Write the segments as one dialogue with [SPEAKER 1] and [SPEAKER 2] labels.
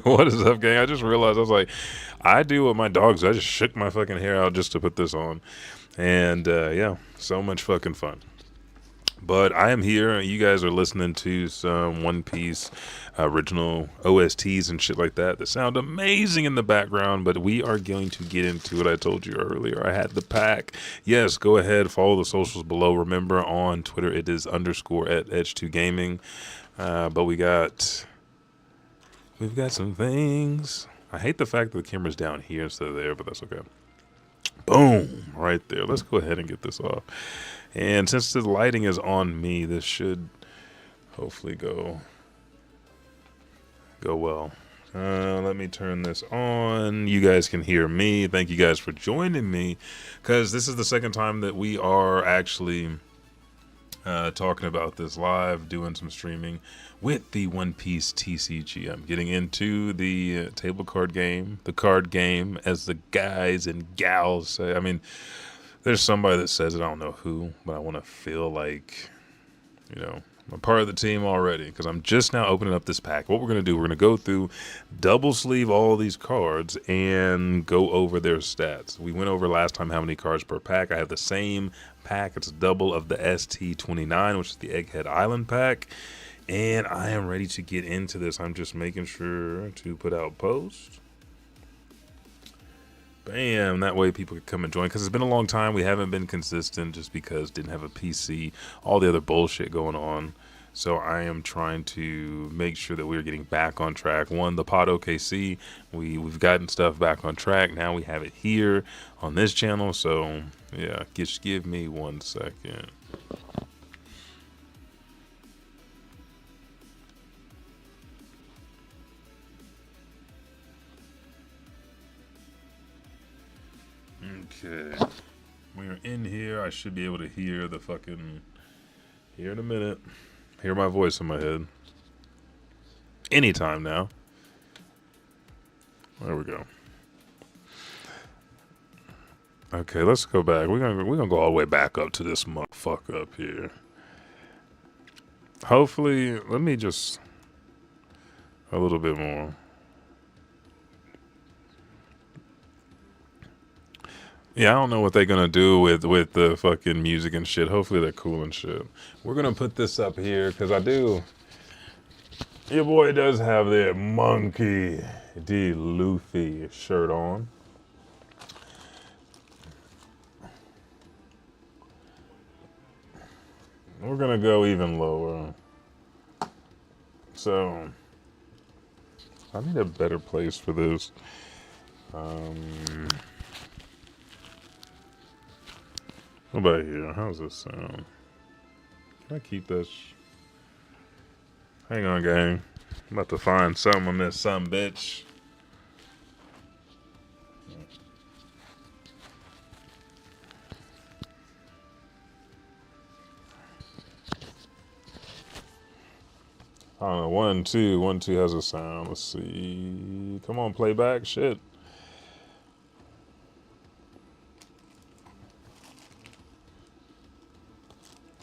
[SPEAKER 1] What is up, gang? I just realized I was like, I do what my dogs do. I just shook my fucking hair out just to put this on. And yeah, so much fucking fun. But I am here. You guys are listening to some One Piece original OSTs and shit like that that sound amazing in the background. But we are going to get into it. I told you earlier. I had the pack. Yes, go ahead. Follow the socials below. Remember on Twitter it is underscore at Edge2Gaming. But we've got some things. I hate the fact that the camera's down here instead of there, but that's okay. Boom, right there. Let's go ahead and get this off. And since the lighting is on me, this should hopefully go well. Let me turn this on. You guys can hear me. Thank you guys for joining me, because this is the second time that we are actually talking about this live, doing some streaming with the One Piece TCG. I'm getting into the table card game, the card game, as the guys and gals say. I mean, there's somebody that says it, I don't know who, but I want to feel like, I'm part of the team already, because I'm just now opening up this pack. What we're going to do, we're going to go through, double sleeve all these cards, and go over their stats. We went over last time how many cards per pack. I have the same pack. It's a double of the ST29, which is the Egghead Island pack. And I am ready to get into this. I'm just making sure to put out post. Bam, that way people can come and join, because it's been a long time. We haven't been consistent just because didn't have a PC, all the other bullshit going on. So I am trying to make sure that we're getting back on track. One, the Pod OKC, we've gotten stuff back on track. Now we have it here on this channel. So yeah, just give me 1 second. Okay, we are in here. I should be able to hear the fucking, here in a minute, hear my voice in my head. Anytime now. There we go. Okay, let's go back. We're gonna go all the way back up to this motherfucker up here. Hopefully, let me just a little bit more. Yeah, I don't know what they're gonna do with the fucking music and shit. Hopefully they're cool and shit. We're gonna put this up here because I do. Your boy does have that Monkey D. Luffy shirt on. We're gonna go even lower. So I need a better place for this. What about here? How's this sound? Can I keep this? Hang on, gang. I'm about to find something on this son bitch. I don't know. 1, 2. 1, 2 has a sound. Let's see. Come on, playback. Shit.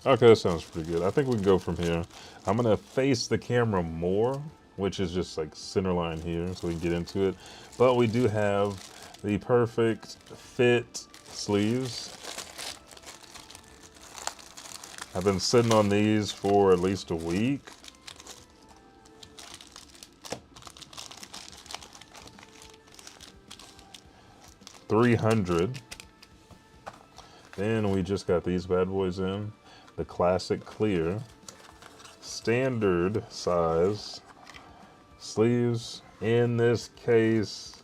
[SPEAKER 1] Okay, that sounds pretty good. I think we can go from here. I'm going to face the camera more, which is just like center line here so we can get into it. But we do have the perfect fit sleeves. I've been sitting on these for at least a week. $300. Then we just got these bad boys in. The classic clear, standard size sleeves. In this case,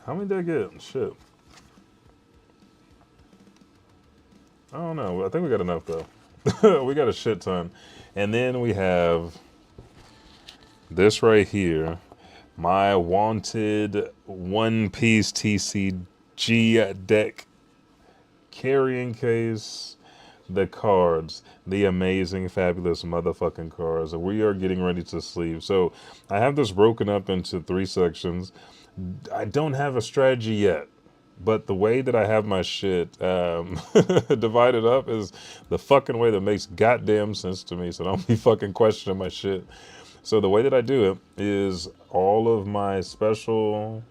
[SPEAKER 1] how many did I get? Shit. I don't know. I think we got enough though. We got a shit ton. And then we have this right here. My wanted One Piece TCG deck carrying case. The cards, the amazing, fabulous motherfucking cards. We are getting ready to sleeve. So I have this broken up into 3 sections. I don't have a strategy yet, but the way that I have my shit divided up is the fucking way that makes goddamn sense to me. So don't be fucking questioning my shit. So the way that I do it is all of my special,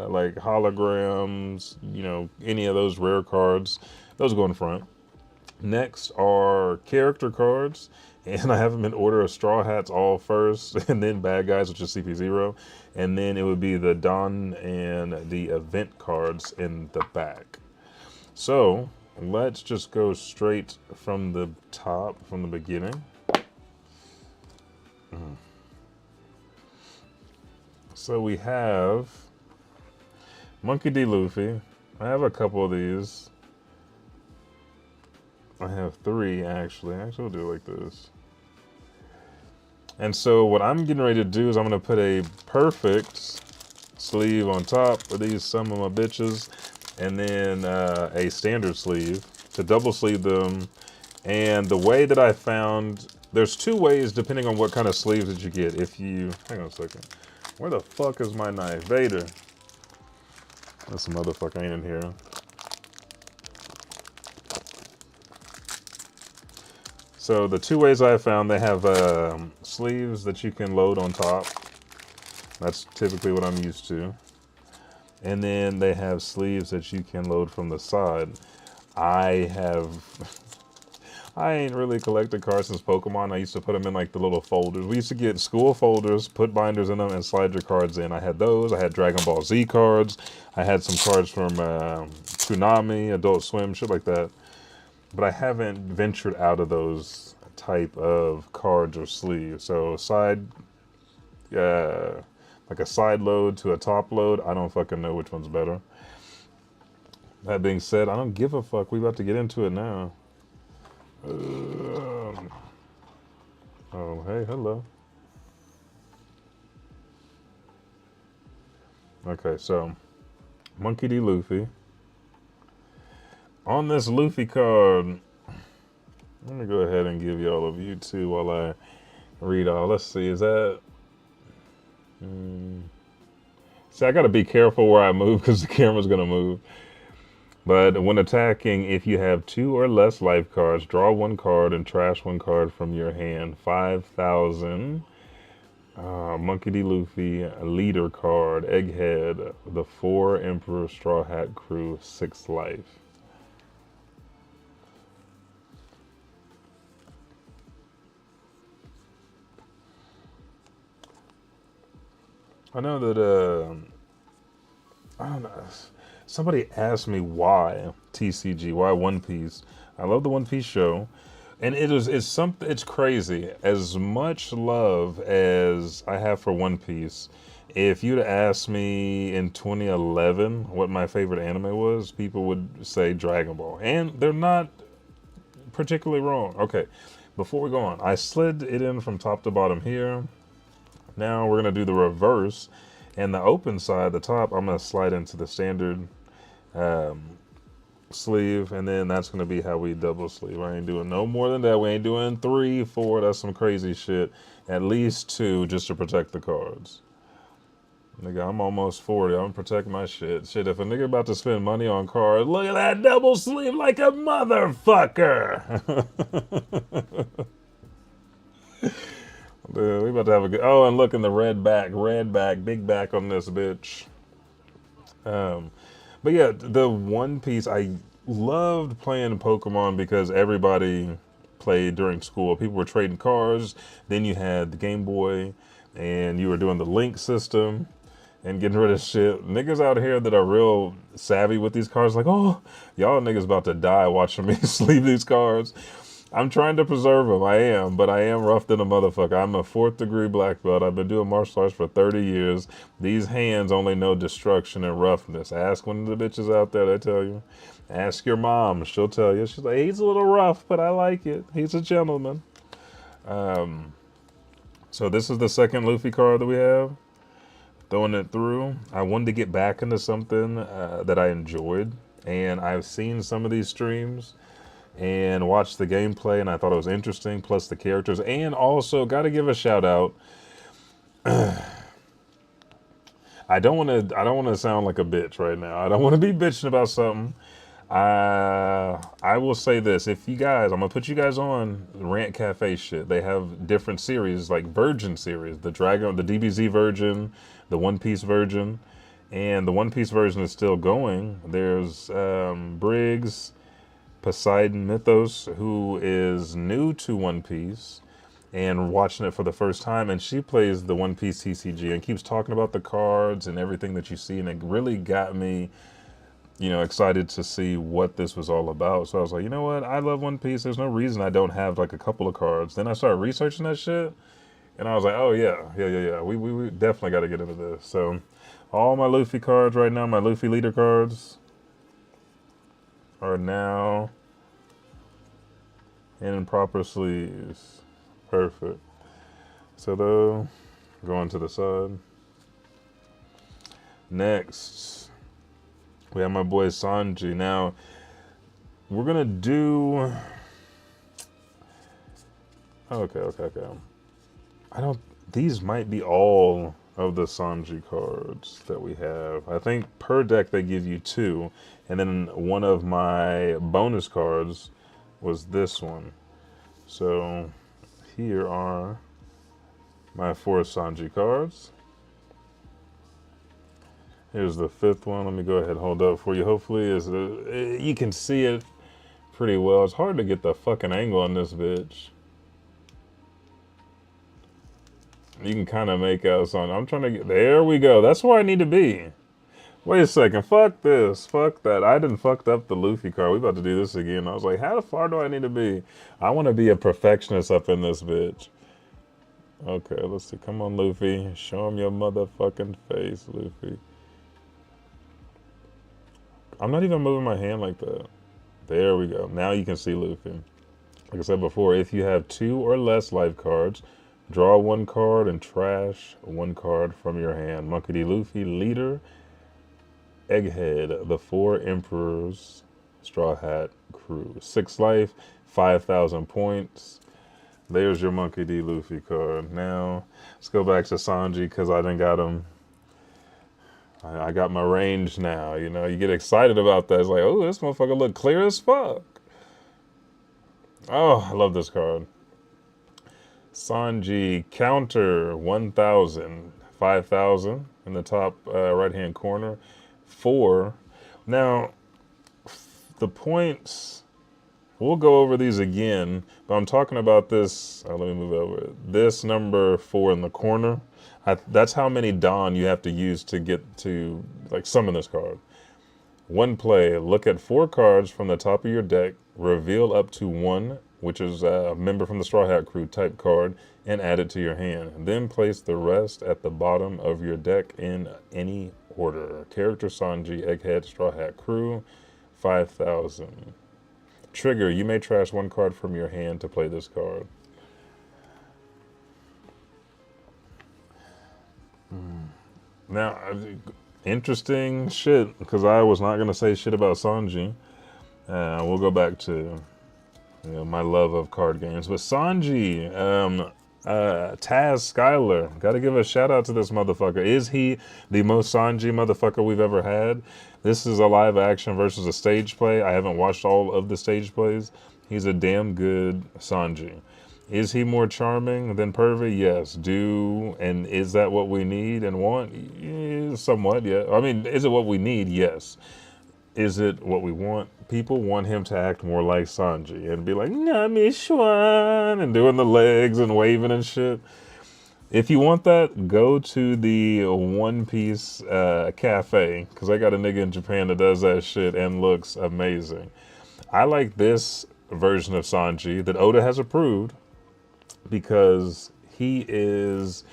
[SPEAKER 1] like holograms, any of those rare cards, those go in front. Next are character cards, and I have them in order of Straw Hats all first, and then Bad Guys, which is CP0, and then it would be the Dawn and the event cards in the back. So let's just go straight from the top, from the beginning. So we have Monkey D. Luffy. I have a couple of these. I have three, actually. Actually, we'll do it like this. And so what I'm getting ready to do is I'm going to put a perfect sleeve on top of these, some of my bitches, and then a standard sleeve to double sleeve them. And the way that I found, there's two ways depending on what kind of sleeves that you get. If you, hang on a second. Where the fuck is my knife? Vader. This motherfucker ain't in here. So the two ways I found, they have sleeves that you can load on top. That's typically what I'm used to. And then they have sleeves that you can load from the side. I ain't really collected cards since Pokemon. I used to put them in like the little folders. We used to get school folders, put binders in them, and slide your cards in. I had those. I had Dragon Ball Z cards. I had some cards from Toonami, Adult Swim, shit like that. But I haven't ventured out of those type of cards or sleeves. So like a side load to a top load, I don't fucking know which one's better. That being said, I don't give a fuck. We about to get into it now. Oh, hey, hello. Okay, so Monkey D. Luffy. On this Luffy card, let me go ahead and give y'all a view too while I read all. Let's see, is that... See, I gotta be careful where I move because the camera's gonna move. But when attacking, if you have 2 or less life cards, draw 1 card and trash 1 card from your hand. 5,000. Monkey D. Luffy, leader card, Egghead, the 4 Emperor Straw Hat Crew, 6 life. I know that, I don't know. Somebody asked me why TCG, why One Piece. I love the One Piece show. And it's crazy. As much love as I have for One Piece, if you'd asked me in 2011 what my favorite anime was, people would say Dragon Ball. And they're not particularly wrong. Okay, before we go on, I slid it in from top to bottom here. Now we're going to do the reverse. And the open side, the top, I'm going to slide into the standard sleeve. And then that's going to be how we double sleeve. I ain't doing no more than that. We ain't doing 3, 4. That's some crazy shit. At least 2 just to protect the cards. Nigga, I'm almost 40. I'm going to protect my shit. Shit, if a nigga about to spend money on cards, look at that double sleeve like a motherfucker. Dude, we about to have a good... Oh, and look in the red back, big back on this bitch. But yeah, the One Piece, I loved playing Pokemon because everybody played during school. People were trading cards. Then you had the Game Boy, and you were doing the Link system and getting rid of shit. Niggas out here that are real savvy with these cards, like, oh, y'all niggas about to die watching me sleeve these cards. I'm trying to preserve them. I am, but I am rough than a motherfucker. I'm a 4th degree black belt. I've been doing martial arts for 30 years. These hands only know destruction and roughness. Ask one of the bitches out there, they tell you. Ask your mom. She'll tell you. She's like, he's a little rough, but I like it. He's a gentleman. So this is the second Luffy card that we have. Throwing it through. I wanted to get back into something that I enjoyed. And I've seen some of these streams and watched the gameplay, and I thought it was interesting, plus the characters. And also, got to give a shout out. I don't want to sound like a bitch right now. I don't want to be bitching about something. I will say this: if you guys, I'm gonna put you guys on Rant Cafe shit. They have different series, like Virgin series, the Dragon, the DBZ version, the One Piece version, and the One Piece version is still going. There's Briggs, Poseidon Mythos, who is new to One Piece and watching it for the first time, and she plays the One Piece TCG and keeps talking about the cards and everything that you see, and it really got me, excited to see what this was all about. So I was like, you know what? I love One Piece. There's no reason I don't have like a couple of cards. Then I started researching that shit, and I was like, oh yeah. We definitely got to get into this. So all my Luffy cards right now, my Luffy leader cards, are now in proper sleeves. Perfect. So though, going to the side. Next, we have my boy Sanji. Now, we're gonna do. Okay. I don't. These might be all of the Sanji cards that we have. I think per deck they give you 2, and then one of my bonus cards was this one. So here are my 4 Sanji cards. Here's the 5th one. Let me go ahead and hold up for you. Hopefully, you can see it pretty well. It's hard to get the fucking angle on this bitch. You can kind of make out something. I'm trying to get... There we go. That's where I need to be. Wait a second. Fuck this. Fuck that. I done fucked up the Luffy card. We about to do this again. I was like, how far do I need to be? I want to be a perfectionist up in this bitch. Okay, let's see. Come on, Luffy. Show him your motherfucking face, Luffy. I'm not even moving my hand like that. There we go. Now you can see Luffy. Like I said before, if you have 2 or less life cards, draw 1 card and trash 1 card from your hand. Monkey D. Luffy, leader, Egghead, the 4 Emperors, Straw Hat Crew. 6 life, 5,000 points. There's your Monkey D. Luffy card. Now, let's go back to Sanji because I done got him. I got my range now. You get excited about that. It's like, oh, this motherfucker look clear as fuck. Oh, I love this card. Sanji, counter 1,000, 5,000 in the top right-hand corner. 4. Now, the points, we'll go over these again, but I'm talking about this. Let me move over. This number 4 in the corner. That's how many Dawn you have to use to get to, like, summon this card. 1 play, look at 4 cards from the top of your deck, reveal up to 1, which is a member from the Straw Hat Crew type card, and add it to your hand. Then place the rest at the bottom of your deck in any order. Character Sanji, Egghead, Straw Hat Crew, 5,000. Trigger, you may trash 1 card from your hand to play this card. Now, interesting shit, because I was not going to say shit about Sanji. We'll go back to my love of card games. But Sanji, Taz Skylar, got to give a shout out to this motherfucker. Is he the most Sanji motherfucker we've ever had? This is a live action versus a stage play. I haven't watched all of the stage plays. He's a damn good Sanji. Is he more charming than Pervy? Yes. And is that what we need and want? Somewhat, yeah. I mean, is it what we need? Yes. Is it what we want? People want him to act more like Sanji and be like, Nami Schwan, and doing the legs and waving and shit. If you want that, go to the One Piece cafe, because I got a nigga in Japan that does that shit and looks amazing. I like this version of Sanji that Oda has approved, because he is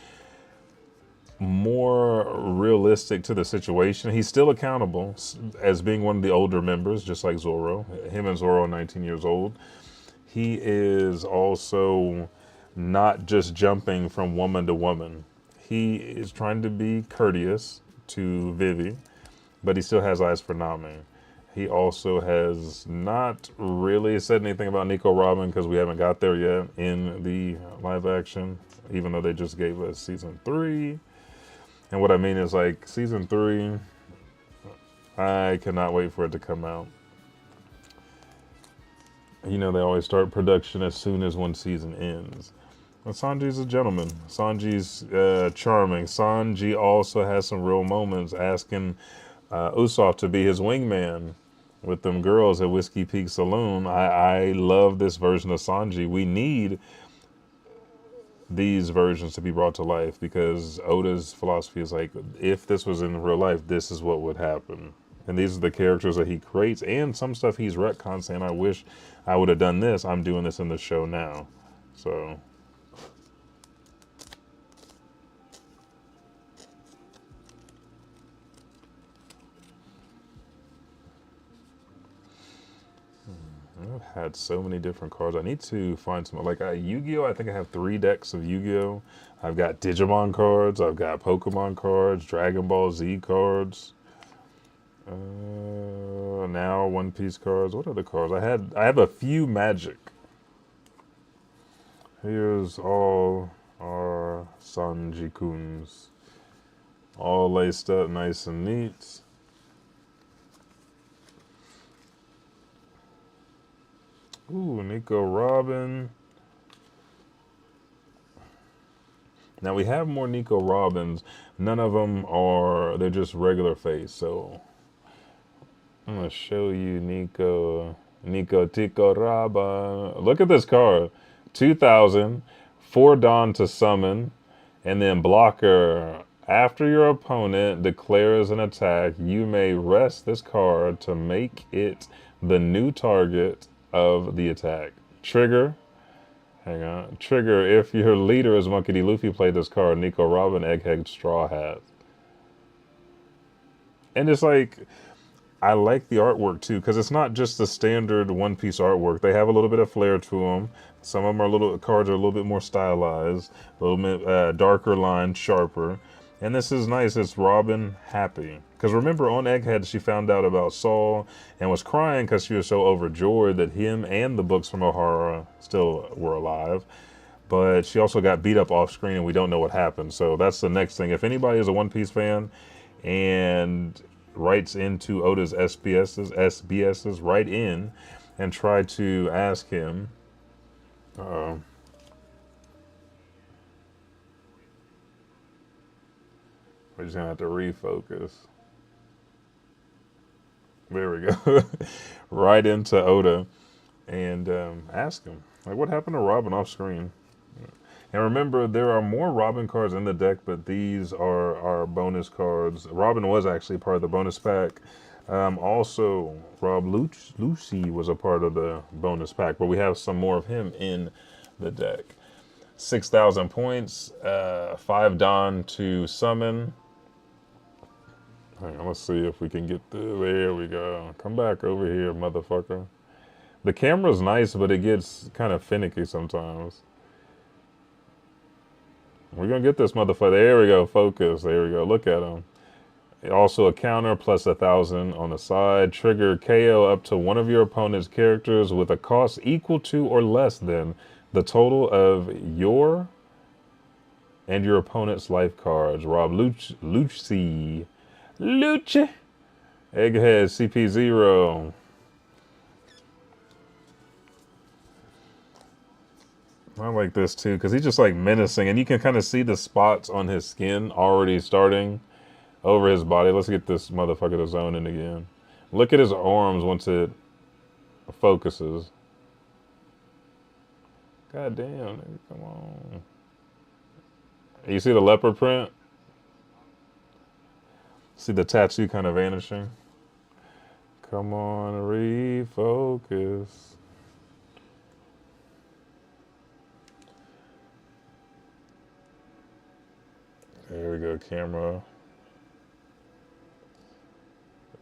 [SPEAKER 1] more realistic to the situation. He's still accountable as being one of the older members, just like Zoro. Him and Zoro are 19 years old. He is also not just jumping from woman to woman. He is trying to be courteous to Vivi, but he still has eyes for Nami. He also has not really said anything about Nico Robin, because we haven't got there yet in the live action, even though they just gave us season 3. And what I mean is, like, season 3, I cannot wait for it to come out. You know, they always start production as soon as one season ends. But Sanji's a gentleman. Sanji's charming. Sanji also has some real moments asking Usopp to be his wingman with them girls at Whiskey Peak Saloon. I love this version of Sanji. We need these versions to be brought to life because Oda's philosophy is like, if this was in real life, this is what would happen. And these are the characters that he creates, and some stuff he's retcon saying, I wish I would have done this. I'm doing this in the show now. So I've had so many different cards. I need to find some, like Yu-Gi-Oh! I think I have 3 decks of Yu-Gi-Oh! I've got Digimon cards, I've got Pokemon cards, Dragon Ball Z cards. Now One Piece cards. What other cards? I have a few Magic. Here's all our Sanji-kuns. All laced up nice and neat. Ooh, Nico Robin. Now we have more Nico Robins. None of them are, they're just regular face. So I'm going to show you Nico Tico Robin. Look at this card. 2000, 4 Dawn to summon, and then blocker. After your opponent declares an attack, you may rest this card to make it the new target of the attack. Trigger. Hang on. Trigger if your leader is Monkey D. Luffy, play this card. Nico Robin, Egghead, Straw Hat. And it's like, I like the artwork too, because it's not just the standard One Piece artwork. They have a little bit of flair to them. Some of them are cards are a little bit more stylized, a little bit darker line, sharper. And this is nice. It's Robin happy. Because remember, on Egghead, she found out about Saul and was crying because she was so overjoyed that him and the books from Ohara still were alive. But she also got beat up off screen and we don't know what happened. So that's the next thing. If anybody is a One Piece fan and writes into Oda's SBS's, write in and try to ask him. We're just gonna have to refocus. There we go. Right into Oda and ask him, like, what happened to Robin off screen? And remember, there are more Robin cards in the deck, but these are our bonus cards. Robin was actually part of the bonus pack. Also, Rob Lucy was a part of the bonus pack, but we have some more of him in the deck. 6,000 points, 5 Dawn to summon. Hang on, let's see if we can get there we go. Come back over here, motherfucker. The camera's nice, but it gets kind of finicky sometimes. We're going to get this motherfucker. There we go. Focus. There we go. Look at him. Also a counter plus 1,000 on the side. Trigger KO up to one of your opponent's characters with a cost equal to or less than the total of your and your opponent's life cards. Rob Lucy. Egghead CP0. I like this too, because he's just like menacing, and you can kind of see the spots on his skin already starting over his body. Let's get this motherfucker to zone in again. Look at his arms once it focuses. God damn, nigga, come on. You see the leopard print? See the tattoo kind of vanishing? Come on, refocus. There we go, camera.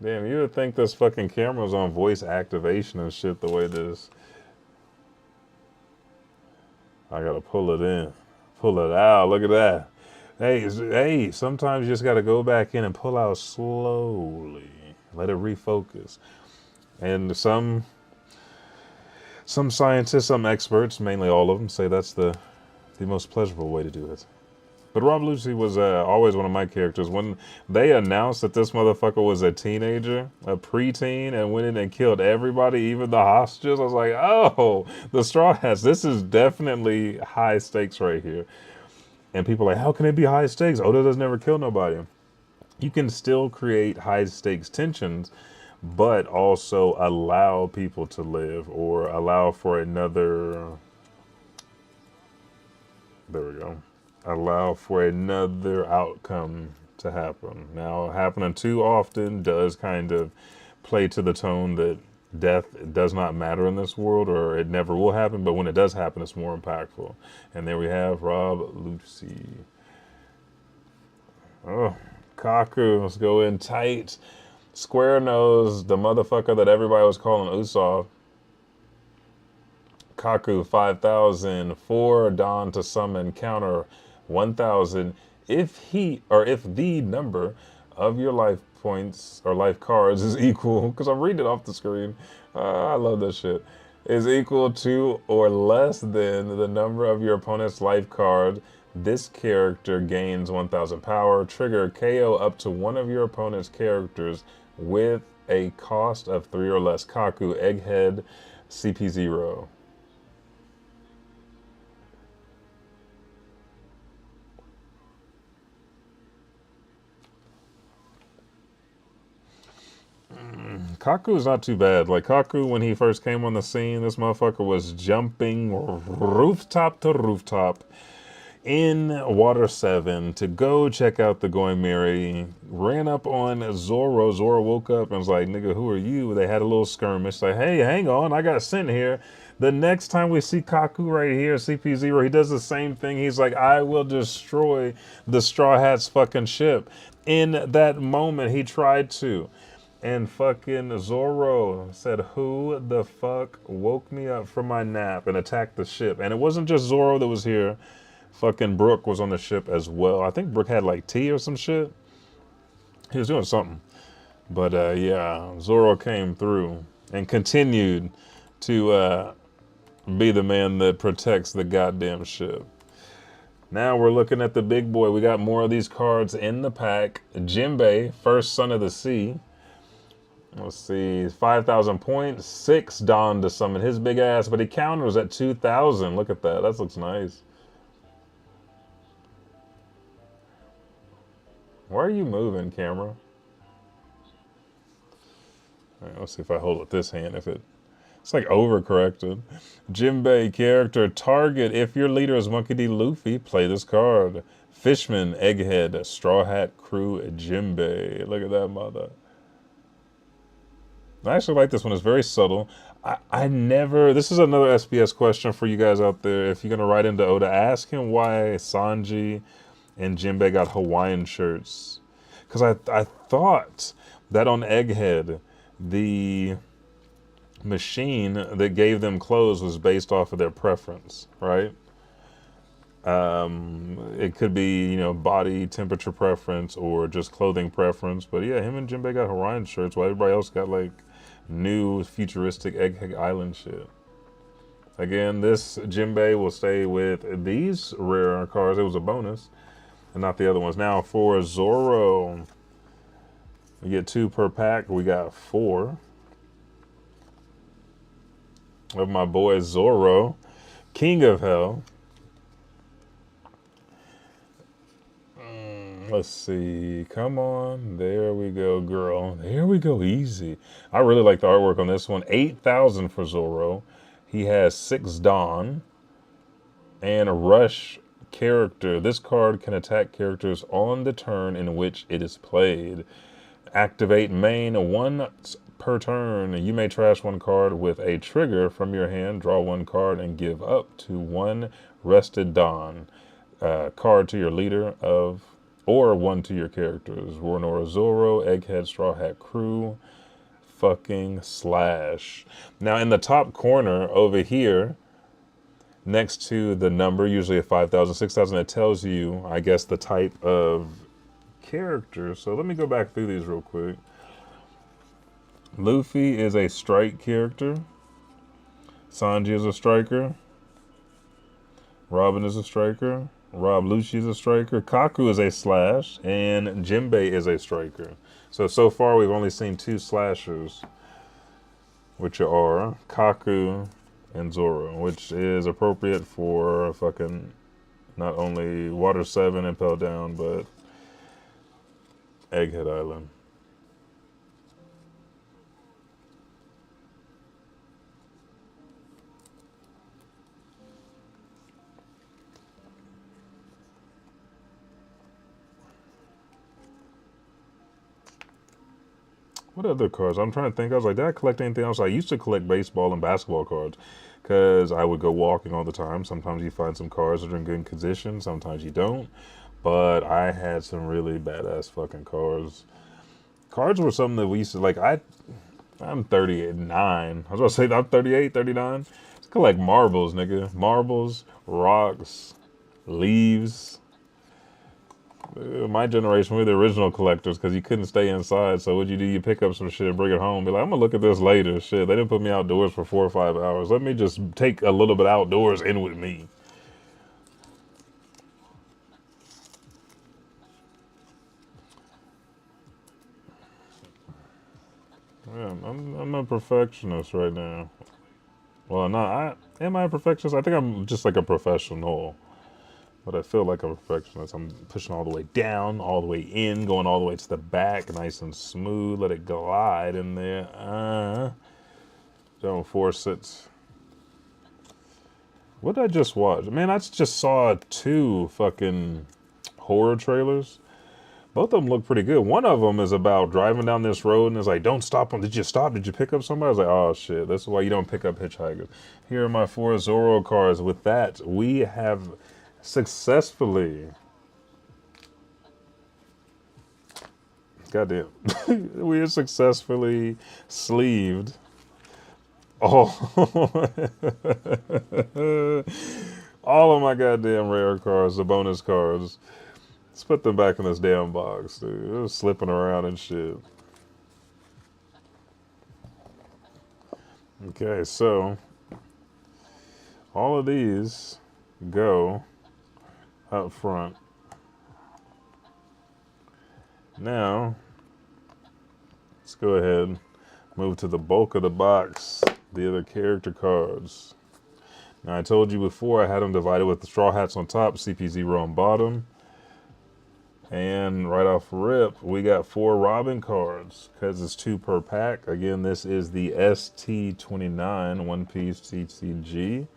[SPEAKER 1] Damn, you would think this fucking camera's on voice activation and shit the way this. I gotta pull it in. Pull it out. Look at that. Hey, sometimes you just gotta go back in and pull out slowly. Let it refocus. And some scientists, some experts, mainly all of them, say that's the most pleasurable way to do it. But Rob Lucci was always one of my characters. When they announced that this motherfucker was a teenager, a preteen, and went in and killed everybody, even the hostages, I was like, oh, the Straw Hats. This is definitely high stakes right here. And people are like, how can it be high stakes? Oda does never kill nobody. You can still create high stakes tensions, but also allow people to live or allow for another. There we go. Allow for another outcome to happen. Now, happening too often does kind of play to the tone that death does not matter in this world, or it never will happen, but when it does happen, it's more impactful. And there we have Rob Lucci. Oh, Kaku, let's go in tight. Square nose, the motherfucker that everybody was calling Usopp. Kaku 5,000 for Dawn to summon counter 1,000 if the number of your life points or life cards is equal, because I'm reading it off the screen. I love this shit. Is equal to or less than the number of your opponent's life card. This character gains 1,000 power. Trigger KO up to one of your opponent's characters with a cost of 3 or less. Kaku, Egghead, CP0. Kaku is not too bad. Like, Kaku, when he first came on the scene, this motherfucker was jumping rooftop to rooftop in Water 7 to go check out the Going Merry. Ran up on Zoro. Zoro woke up and was like, nigga, who are you? They had a little skirmish. Like, hey, hang on, I got sent here. The next time we see Kaku right here, CP0, he does the same thing. He's like, I will destroy the Straw Hats fucking ship. In that moment, he tried to. And fucking Zoro said, who the fuck woke me up from my nap and attacked the ship? And it wasn't just Zoro that was here. Fucking Brook was on the ship as well. I think Brook had like tea or some shit. He was doing something. But yeah, Zoro came through and continued to be the man that protects the goddamn ship. Now we're looking at the big boy. We got more of these cards in the pack. Jinbei, first son of the sea. Let's see, 5,000 points, 6 Dawn to summon his big ass, but he counters at 2,000. Look at that. That looks nice. Why are you moving, camera? All right, let's see if I hold it this hand. It's like overcorrected. Jinbei character target. If your leader is Monkey D. Luffy, play this card. Fishman, Egghead, Straw Hat Crew, Jinbei. Look at that mother. I actually like this one. It's very subtle. This is another SBS question for you guys out there. If you're going to write into Oda, ask him why Sanji and Jinbei got Hawaiian shirts. Because I thought that on Egghead, the machine that gave them clothes was based off of their preference, right? It could be, body temperature preference or just clothing preference. But yeah, him and Jinbei got Hawaiian shirts while everybody else got like new futuristic Egghead Island shit. Again, this Jinbei will stay with these rare cards. It was a bonus and not the other ones. Now for Zoro, we get 2 per pack. We got 4 of my boy Zoro, King of Hell. Let's see. Come on. There we go, girl. There we go. Easy. I really like the artwork on this one. 8,000 for Zoro. He has 6 Dawn and a Rush character. This card can attack characters on the turn in which it is played. Activate main once per turn. You may trash 1 card with a trigger from your hand. Draw 1 card and give up to 1 rested Dawn card to your leader of, or 1 to your characters. Warnora Zoro, Egghead, Straw Hat Crew, fucking slash. Now in the top corner over here, next to the number, usually a 5,000, 6,000, it tells you, I guess, the type of character. So let me go back through these real quick. Luffy is a strike character. Sanji is a striker. Robin is a striker. Rob Lucci is a striker. Kaku is a slash, and Jimbei is a striker. So far we've only seen two slashers, which are Kaku and Zoro, which is appropriate for fucking not only Water 7 and Pell Down, but Egghead Island. What other cards? I'm trying to think. I was like, did I collect anything else? I used to collect baseball and basketball cards because I would go walking all the time. Sometimes you find some cards that are in good condition, sometimes you don't. But I had some really badass fucking cards. Cards were something that we used to like. I'm 39. I was about to say I'm 38, 39. It's collect marbles, nigga. Marbles, rocks, leaves. My generation, we were the original collectors because you couldn't stay inside. So what you do, you pick up some shit and bring it home. Be like, I'm gonna look at this later. Shit, they didn't put me outdoors for 4 or 5 hours. Let me just take a little bit outdoors in with me. Yeah, I'm a perfectionist right now. Well, I'm not. Am I a perfectionist? I think I'm just like a professional. But I feel like a perfectionist. I'm pushing all the way down, all the way in, going all the way to the back, nice and smooth. Let it glide in there. Don't force it. What did I just watch? Man, I just saw two fucking horror trailers. Both of them look pretty good. One of them is about driving down this road and it's like, don't stop them. Did you stop? Did you pick up somebody? I was like, oh shit, that's why you don't pick up hitchhikers. Here are my four Zorro cars. With that, we have successfully, goddamn, we have successfully sleeved all, all of my goddamn rare cards, the bonus cards. Let's put them back in this damn box, dude. It was slipping around and shit. Okay, so all of these go up front. Now, let's go ahead and move to the bulk of the box, the other character cards. Now, I told you before I had them divided with the Straw Hats on top, CP0 on bottom. And right off rip, we got 4 Robin cards because it's 2 per pack. Again, this is the ST29 One Piece TCG.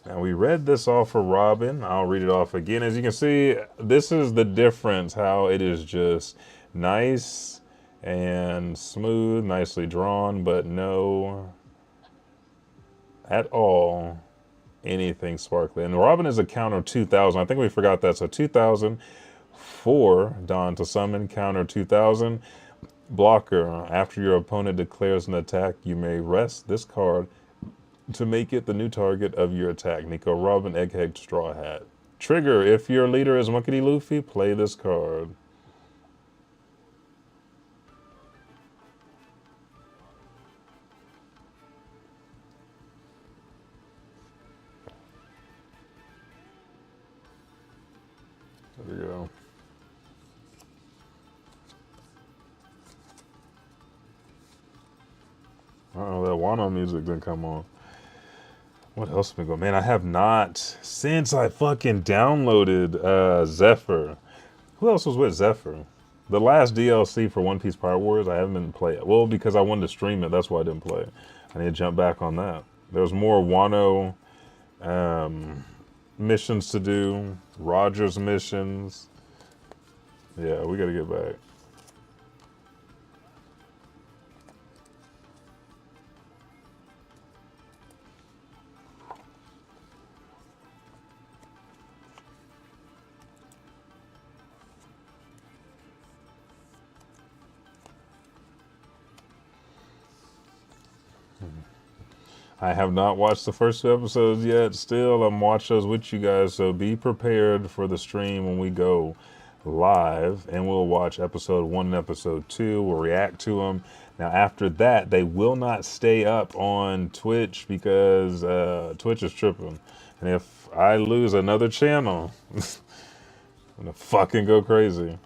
[SPEAKER 1] Now, we read this off for Robin. I'll read it off again. As you can see, this is the difference, how it is just nice and smooth, nicely drawn, but no, at all, anything sparkly. And Robin is a counter 2,000. I think we forgot that. So 2,000 for Dawn to summon, counter 2,000. Blocker. After your opponent declares an attack, you may rest this card to make it the new target of your attack. Nico Robin, Egghead, Straw Hat. Trigger. If your leader is Monkey D. Luffy, play this card. There we go. Uh-oh, that Wano music didn't come on. What else been going? Man, I have not, since I fucking downloaded Zephyr. Who else was with Zephyr? The last DLC for One Piece Pirate Warriors, I haven't been playing. Well, because I wanted to stream it, that's why I didn't play it. I need to jump back on that. There's more Wano missions to do, Rogers missions. Yeah, we gotta get back. I have not watched the first 2 episodes yet. Still, I'm watching those with you guys, so be prepared for the stream when we go live, and we'll watch episode 1 and episode 2. We'll react to them. Now, after that, they will not stay up on Twitch because Twitch is tripping. And if I lose another channel, I'm gonna fucking go crazy.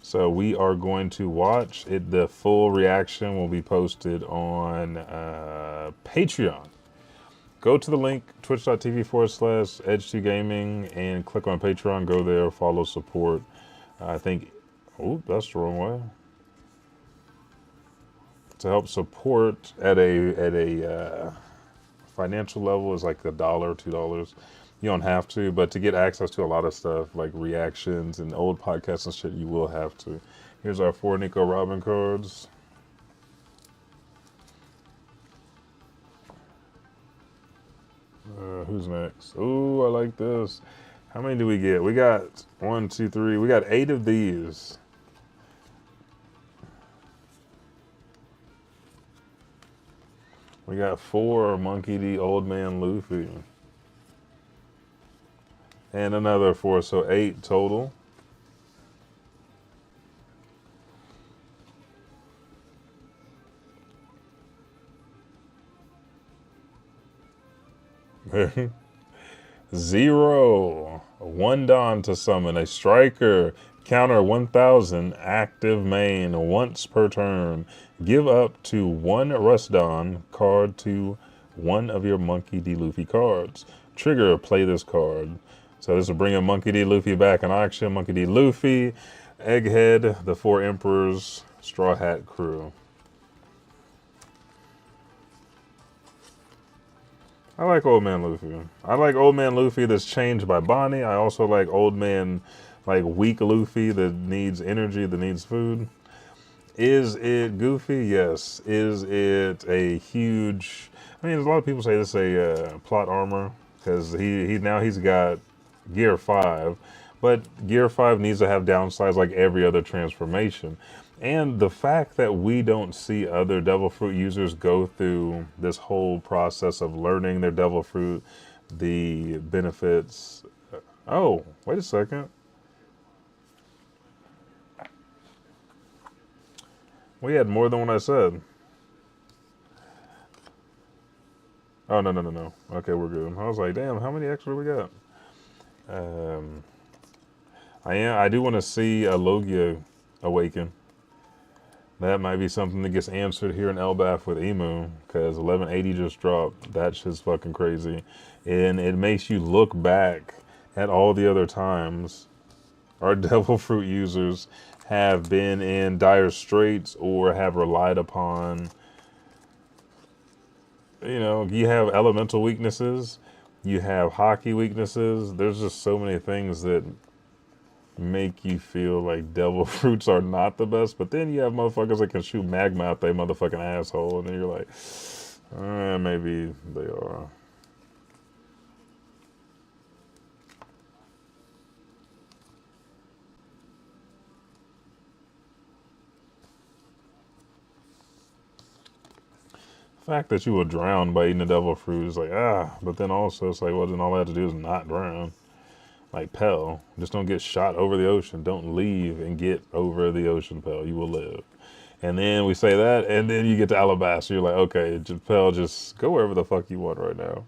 [SPEAKER 1] So we are going to watch it. The full reaction will be posted on Patreon. Go to the link, twitch.tv/Edge2Gaming, and click on Patreon. Go there, follow, support. I think, oh, that's the wrong way. To help support at a financial level is like $1, $2. You don't have to, but to get access to a lot of stuff like reactions and old podcasts and shit, you will have to. Here's our 4 Nico Robin cards. Who's next? Ooh, I like this. How many do we get? We got 1, 2, 3. We got 8 of these. We got 4 Monkey D. Old Man Luffy. And another 4, so 8 total. Zero. 1 Don to summon a striker. Counter 1000 active main once per turn. Give up to 1 Rustdon card to one of your Monkey D. Luffy cards. Trigger, play this card. So this will bring a Monkey D. Luffy back in auction. Monkey D. Luffy, Egghead, the 4 Emperors, Straw Hat Crew. I like Old Man Luffy. I like Old Man Luffy that's changed by Bonnie. I also like Old Man, like weak Luffy that needs energy, that needs food. Is it goofy? Yes. Is it a huge? I mean, a lot of people say this is a plot armor because he's got Gear 5, but Gear 5 needs to have downsides like every other transformation. And the fact that we don't see other Devil Fruit users go through this whole process of learning their Devil Fruit, the benefits. Oh, wait a second. We had more than what I said. Oh, no, no, no, no. Okay, we're good. I was like, damn, how many extra we got? Um, I do want to see a Logia awaken. That might be something that gets answered here in Elbaf with Emu, because 1180 just dropped. That shit's fucking crazy. And it makes you look back at all the other times our Devil Fruit users have been in dire straits or have relied upon, you have elemental weaknesses, you have hockey weaknesses. There's just so many things that make you feel like devil fruits are not the best, but then you have motherfuckers that can shoot magma out their motherfucking asshole, and then you're like, maybe they are. The fact that you will drown by eating a devil fruit is like, but then also it's like, well, then all I have to do is not drown. Like Pell, just don't get shot over the ocean. Don't leave and get over the ocean, Pell. You will live. And then we say that, and then you get to Alabaster. You're like, okay, Pell, just go wherever the fuck you want right now.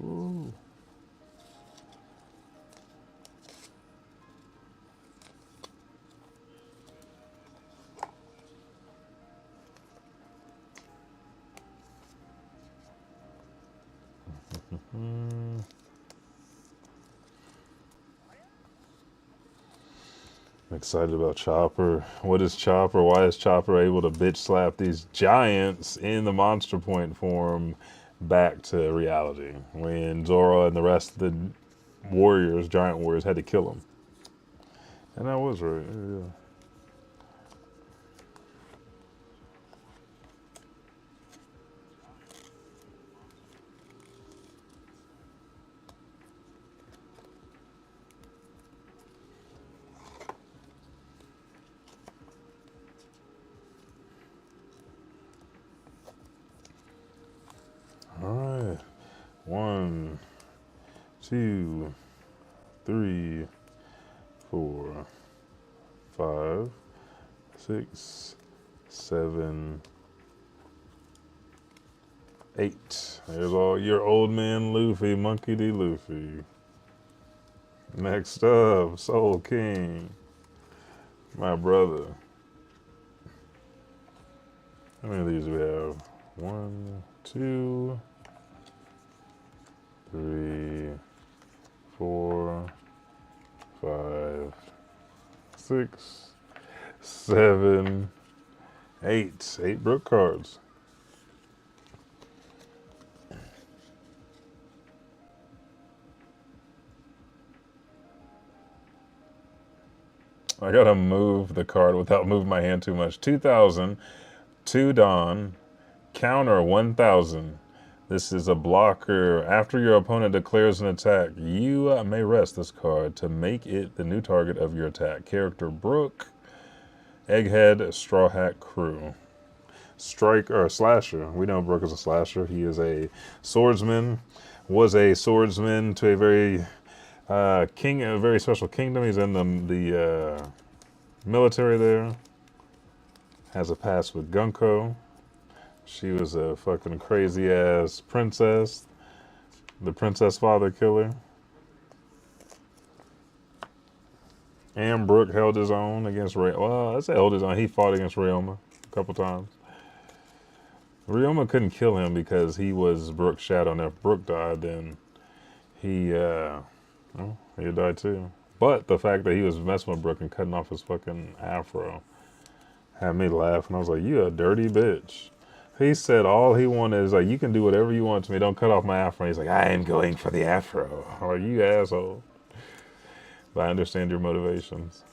[SPEAKER 1] Ooh. Mm. I'm excited about Chopper. What is Chopper? Why is Chopper able to bitch slap these giants in the Monster Point form back to reality when Zoro and the rest of the warriors, giant warriors, had to kill him? And that was right. Yeah. All right. 1, 2, 3, 4, 5, 6, 7, 8. There's all your old man Luffy, Monkey D. Luffy. Next up, Soul King. My brother. How many of these do we have? 1, 2, 3, 4, 5, 6, 7, 8. 8 Brook cards. I gotta move the card without moving my hand too much. 2,000, 2 Dawn, counter 1,000. This is a blocker. After your opponent declares an attack, you may rest this card to make it the new target of your attack. Character Brook, Egghead, Straw Hat Crew. Strike or slasher. We know Brook is a slasher. He is a swordsman. Was a swordsman to a very a very special kingdom. He's in the military there. Has a past with Gunko. She was a fucking crazy ass princess. The princess father killer. And Brook held his own against Ray. Well, I say held his own. He fought against Ryoma a couple times. Ryoma couldn't kill him because he was Brook's shadow. And if Brook died, then he he'd die too. But the fact that he was messing with Brook and cutting off his fucking afro had me laugh. And I was like, you a dirty bitch. He said all he wanted is like, you can do whatever you want to me. Don't cut off my afro. And he's like, I am going for the afro. I'm like, you asshole. But I understand your motivations.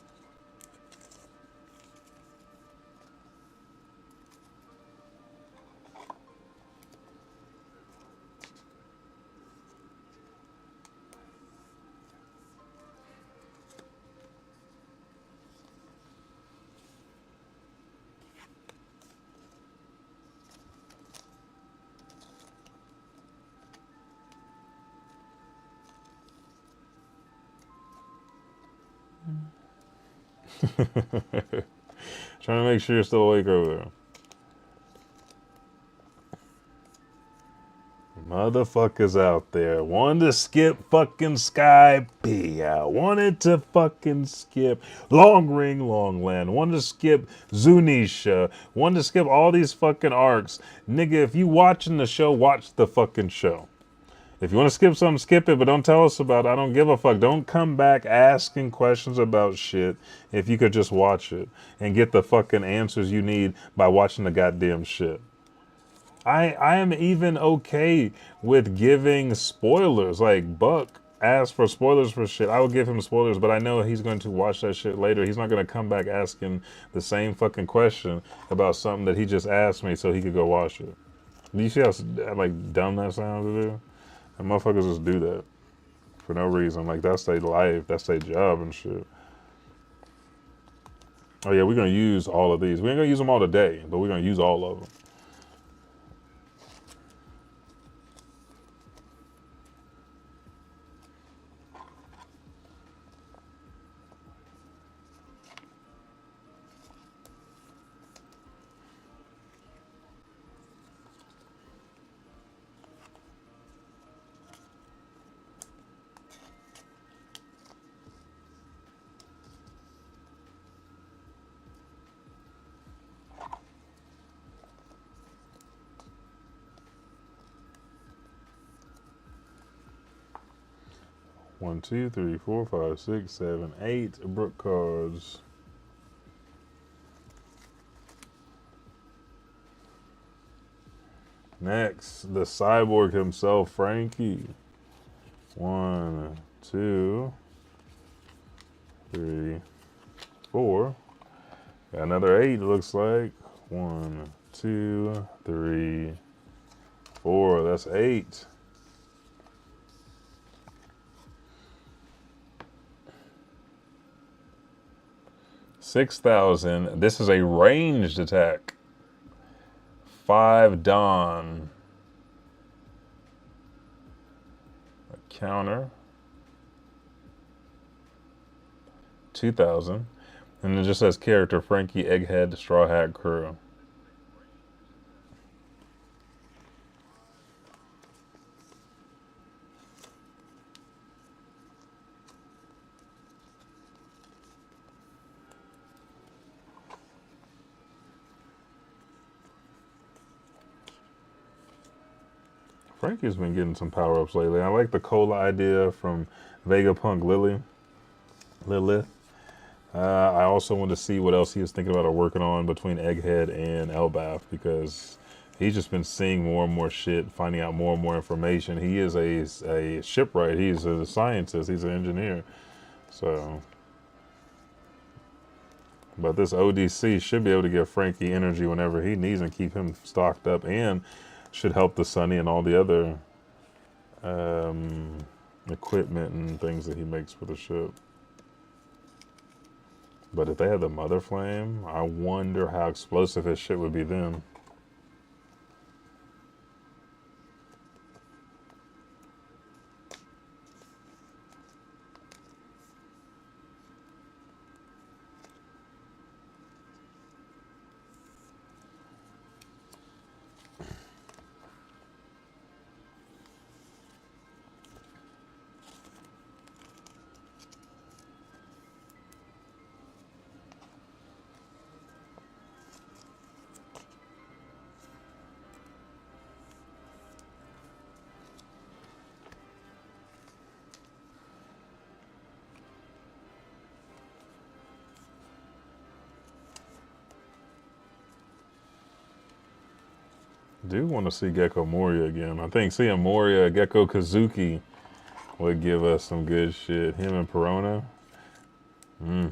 [SPEAKER 1] Trying to make sure you're still awake over there. Motherfuckers out there wanted to skip fucking Sky P. I wanted to fucking skip Long Ring Long Land. Wanted to skip Zunisha. Wanted to skip all these fucking arcs. Nigga, if you watching the show, watch the fucking show. If you want to skip something, skip it, but don't tell us about it. I don't give a fuck. Don't come back asking questions about shit if you could just watch it and get the fucking answers you need by watching the goddamn shit. I am even okay with giving spoilers. Like, Buck asked for spoilers for shit. I will give him spoilers, but I know he's going to watch that shit later. He's not going to come back asking the same fucking question about something that he just asked me so he could go watch it. Do you see how, like, dumb that sounds to do? And motherfuckers just do that for no reason. Like, that's their life. That's their job and shit. Oh, yeah, we're going to use all of these. We ain't going to use them all today, but we're going to use all of them. One, two, three, four, five, six, seven, 8 Brook cards. Next, the cyborg himself, Frankie. 1, 2, 3, 4. Got another 8, looks like. 1, 2, 3, 4. That's 8. $6,000. This is a ranged attack. 5 Dawn. A counter. 2,000. And it just says character Frankie Egghead Straw Hat Crew. Frankie's been getting some power ups lately. I like the cola idea from Vegapunk Lilith. I also want to see what else he was thinking about or working on between Egghead and Elbath, because he's just been seeing more and more shit, finding out more and more information. He is a shipwright. He's a scientist. He's an engineer. So, but this ODC should be able to give Frankie energy whenever he needs and keep him stocked up, and should help the Sunny and all the other equipment and things that he makes for the ship. But if they had the Mother Flame, I wonder how explosive his shit would be then. Do want to see Gecko Moria again. I think seeing Moria, Gecko Kazuki would give us some good shit. Him and Perona. Mm.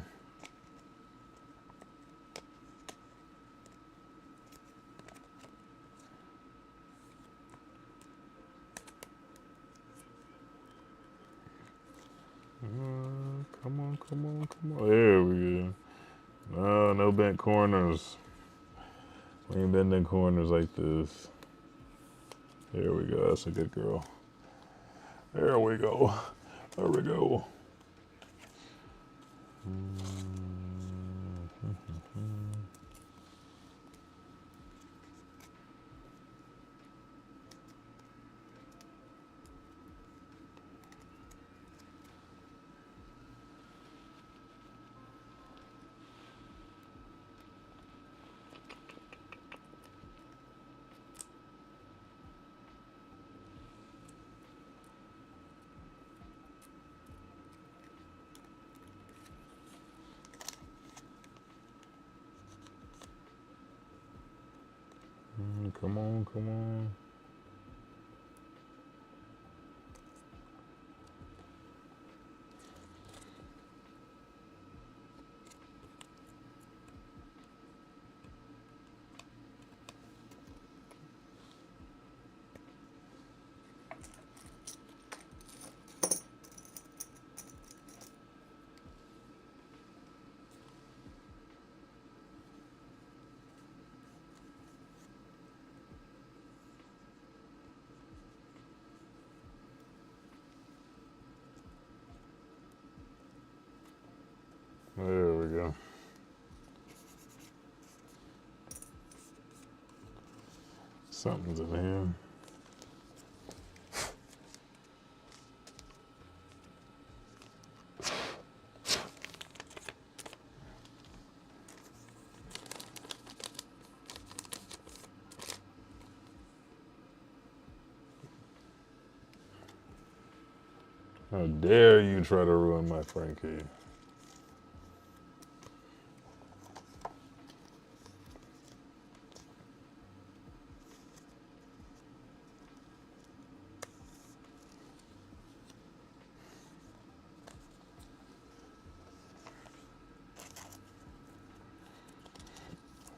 [SPEAKER 1] Come on, come on, come on. There we go. No, no bent corners. We ain't bending corners like this. There we go. That's a good girl. There we go. There we go. Come on, come on. There we go. Something's in here. How dare you try to ruin my Frankie?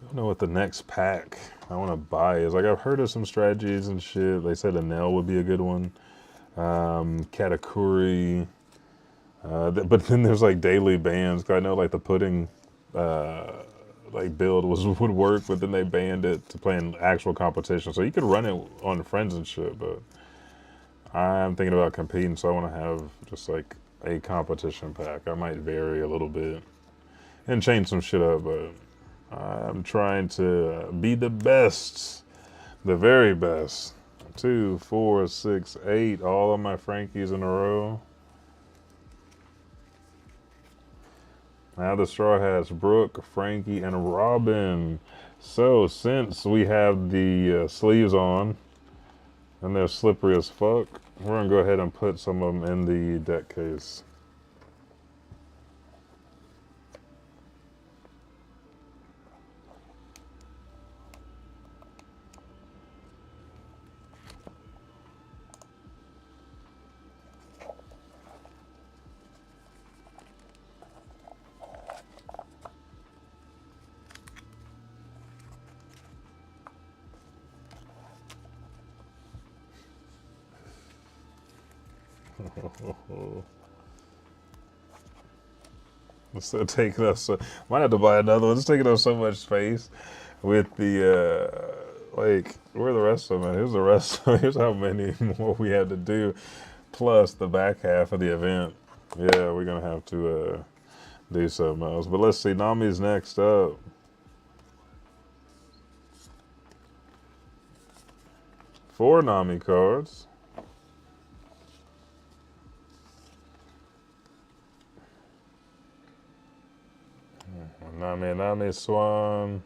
[SPEAKER 1] I don't know what the next pack I want to buy is. Like, I've heard of some strategies and shit. They said a Nail would be a good one. Katakuri. But then there's like daily bans. 'Cause I know like the pudding like build would work, but then they banned it to play in actual competition. So you could run it on friends and shit, but I'm thinking about competing, so I want to have just like a competition pack. I might vary a little bit and change some shit up, but I'm trying to be the best, the very best. 2, 4, 6, 8, all of my Frankies in a row. Now the Straw Hats, Brooke, Frankie, and Robin. So since we have the sleeves on, And they're slippery as fuck. We're gonna go ahead and put some of them in the deck case. It's taking us. Might have to buy another one. It's taking up so much space with the like. Where are the rest of them? Here's the rest. Here's how many more we had to do, plus the back half of the event. Yeah, we're gonna have to do something else. But let's see. Nami's next up. 4 Nami cards. Nami Swan.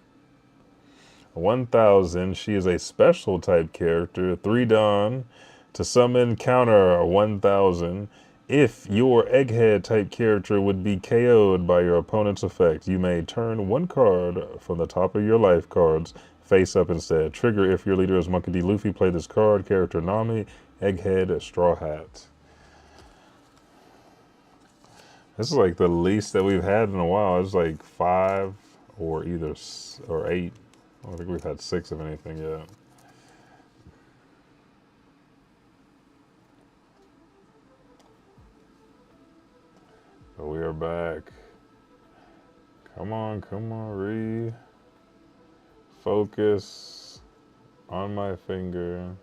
[SPEAKER 1] 1000. She is a special type character. 3 Dawn. To summon, counter 1000. If your Egghead type character would be KO'd by your opponent's effect, you may turn 1 card from the top of your life cards face up instead. Trigger if your leader is Monkey D. Luffy. Play this card. Character Nami, Egghead, Straw Hat. This is like the least that we've had in a while. It's like 5 or 8. I don't think we've had 6 of anything yet. But we are back. Come on, focus on my finger.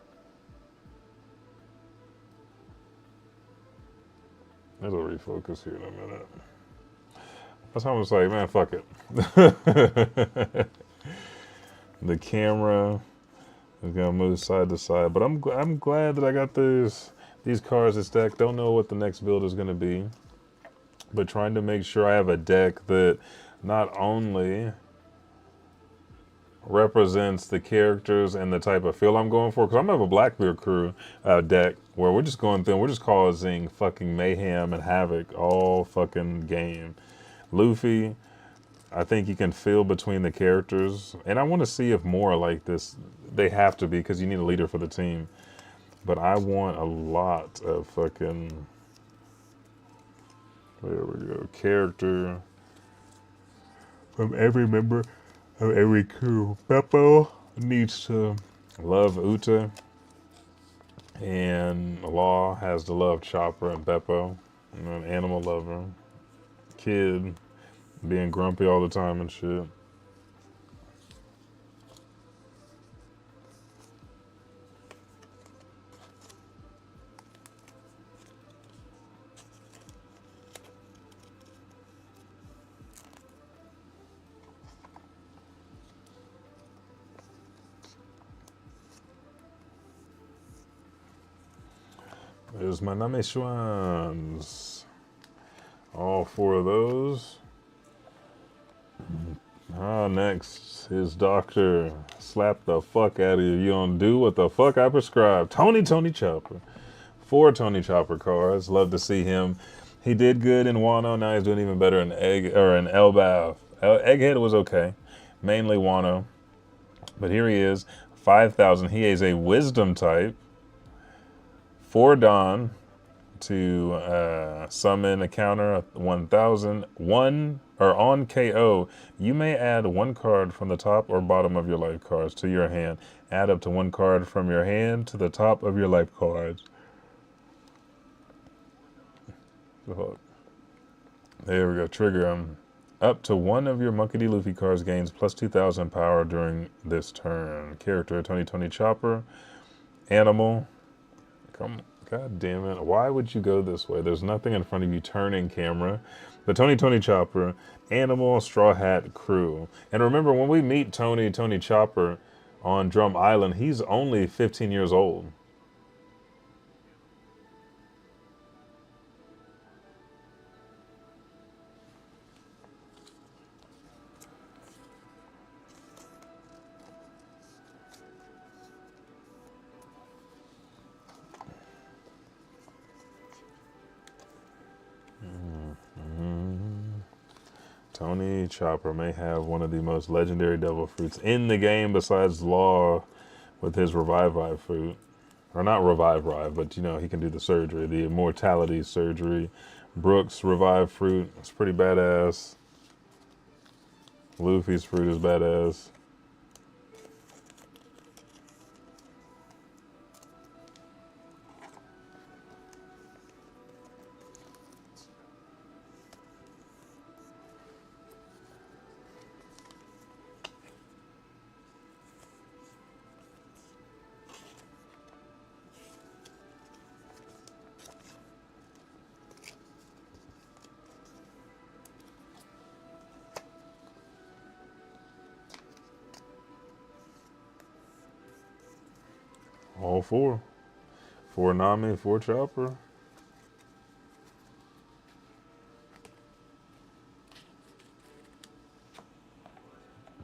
[SPEAKER 1] There's a refocus here in a minute. That's how I was like, man, fuck it. The camera is gonna move side to side, but I'm glad that I got these cards this deck. Don't know what the next build is gonna be, but trying to make sure I have a deck that not only represents the characters and the type of feel I'm going for, because I'm gonna have a Blackbeard crew deck where we're just going through, we're just causing fucking mayhem and havoc all fucking game. Luffy, I think you can feel between the characters, and I want to see if more like this. They have to be, because you need a leader for the team. But I want a lot of fucking, there we go, character from every member of every crew. Beppo needs to love Uta, and Law has to love Chopper and Beppo, and an animal lover. Kid being grumpy all the time and shit. There's my Name Schwans. All 4 of those. Next is Doctor. Slap the fuck out of you. You don't do what the fuck I prescribed. Tony Chopper. 4 Tony Chopper cards. Love to see him. He did good in Wano. Now he's doing even better in Elbaf. Egghead was okay. Mainly Wano. But here he is. 5,000. He is a wisdom type. 4 Dawn to summon a counter 1000. On KO, you may add 1 card from the top or bottom of your life cards to your hand. Add up to 1 card from your hand to the top of your life cards. There we go. Trigger him. Up to 1 of your Monkey D. Luffy cards gains plus 2,000 power during this turn. Character Tony Chopper. Animal. Come, god damn it. Why would you go this way? There's nothing in front of you. Turning camera. The Tony Chopper. Animal, Straw Hat, Crew. And remember, when we meet Tony Chopper on Drum Island, he's only 15 years old. Tony Chopper may have one of the most legendary devil fruits in the game besides Law with his Revive fruit. Or not Revive, but you know, he can do the surgery, the immortality surgery. Brooks' Revive fruit, it's pretty badass. Luffy's fruit is badass. All four. Four Nami, four Chopper.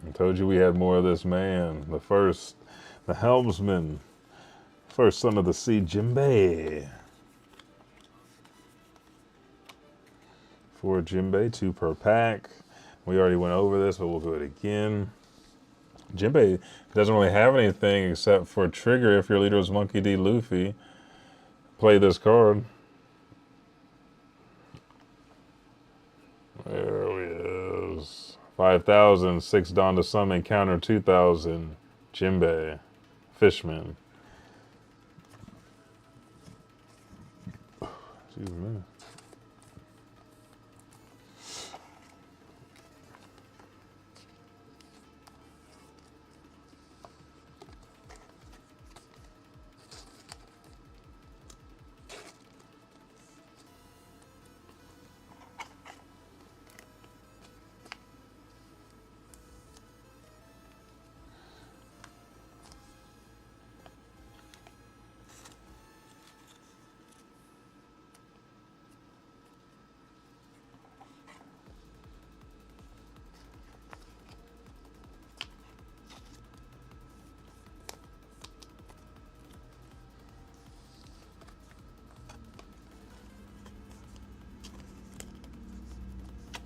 [SPEAKER 1] I told you we had more of this man. The helmsman. First son of the sea, Jinbei. Four Jinbei, two per pack. We already went over this, but we'll do it again. Jinbei doesn't really have anything except for trigger if your leader is Monkey D. Luffy. Play this card. There he is. 5,000, 6 Dawn to Summon, counter 2,000. Jinbei. Fishman. Excuse me.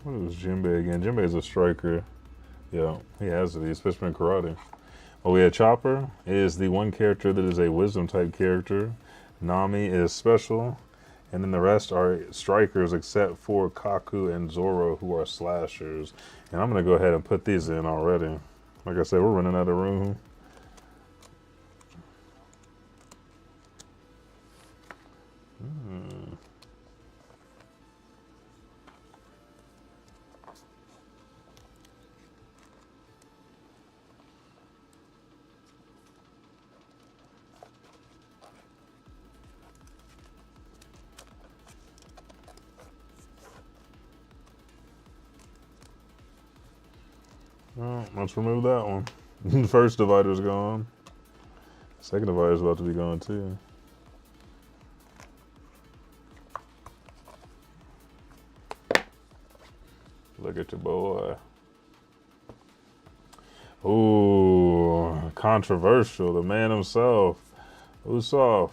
[SPEAKER 1] What is Jinbei again? Jinbei is a striker. Yeah, he has to be. He's Fishman Karate. Oh, we had Chopper is the one character that is a wisdom type character. Nami is special. And then the rest are strikers except for Kaku and Zoro, who are slashers. And I'm going to go ahead and put these in already. Like I said, we're running out of room. Well, let's remove that one. The first divider's gone. Second divider's about to be gone too. Look at your boy. Ooh, controversial. The man himself. Usopp.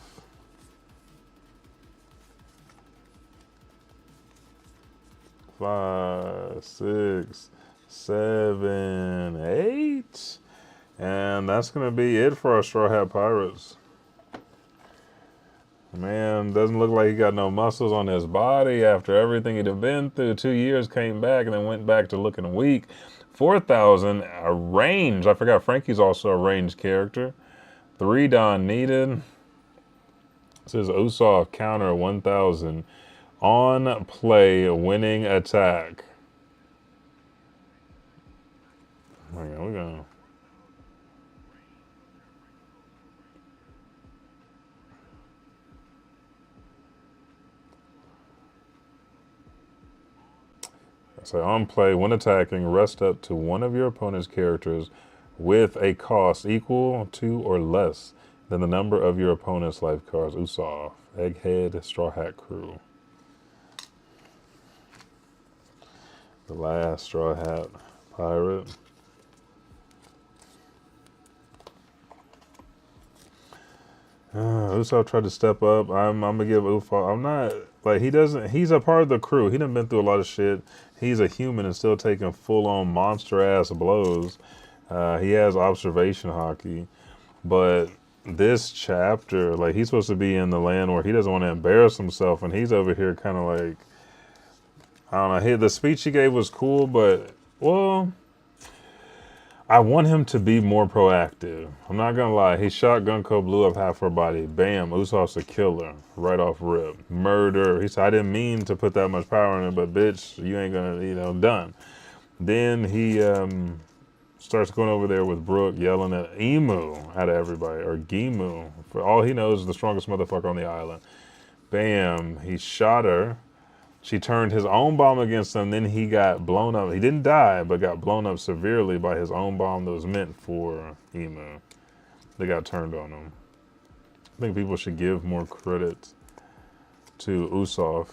[SPEAKER 1] 5, 6, 7, 8. And that's going to be it for our Straw Hat Pirates. Man, doesn't look like he got no muscles on his body after everything he'd have been through. 2 years, came back, and then went back to looking weak. 4,000, a range. I forgot Frankie's also a ranged character. 3 Don needed. It says Usopp counter 1,000. On play, winning attack. Hang on, we go. So on play, when attacking, rest up to one of your opponent's characters with a cost equal to or less than the number of your opponent's life cards. Usopp, Egghead, Straw Hat Crew. The last Straw Hat Pirate. Usopp tried to step up. I'm gonna give Usopp. I'm not like he doesn't. He's a part of the crew. He done been through a lot of shit. he's a human and still taking full-on monster-ass blows. He has observation hockey, but this chapter, like, he's supposed to be in the land where he doesn't want to embarrass himself, and he's over here kind of like, I don't know. The speech he gave was cool, but, well, I want him to be more proactive. I'm not gonna lie. He shot Gunko, blew up half her body. Bam, Usopp's a killer. Right off rip. Murder. He said, I didn't mean to put that much power in it, but bitch, you ain't gonna, done. Then he starts going over there with Brooke, yelling at Emu out of everybody, or Gimu. For all he knows, is the strongest motherfucker on the island. Bam, he shot her. She turned his own bomb against him. Then he got blown up. He didn't die, but got blown up severely by his own bomb that was meant for Emu. They got turned on him. I think people should give more credit to Usopp.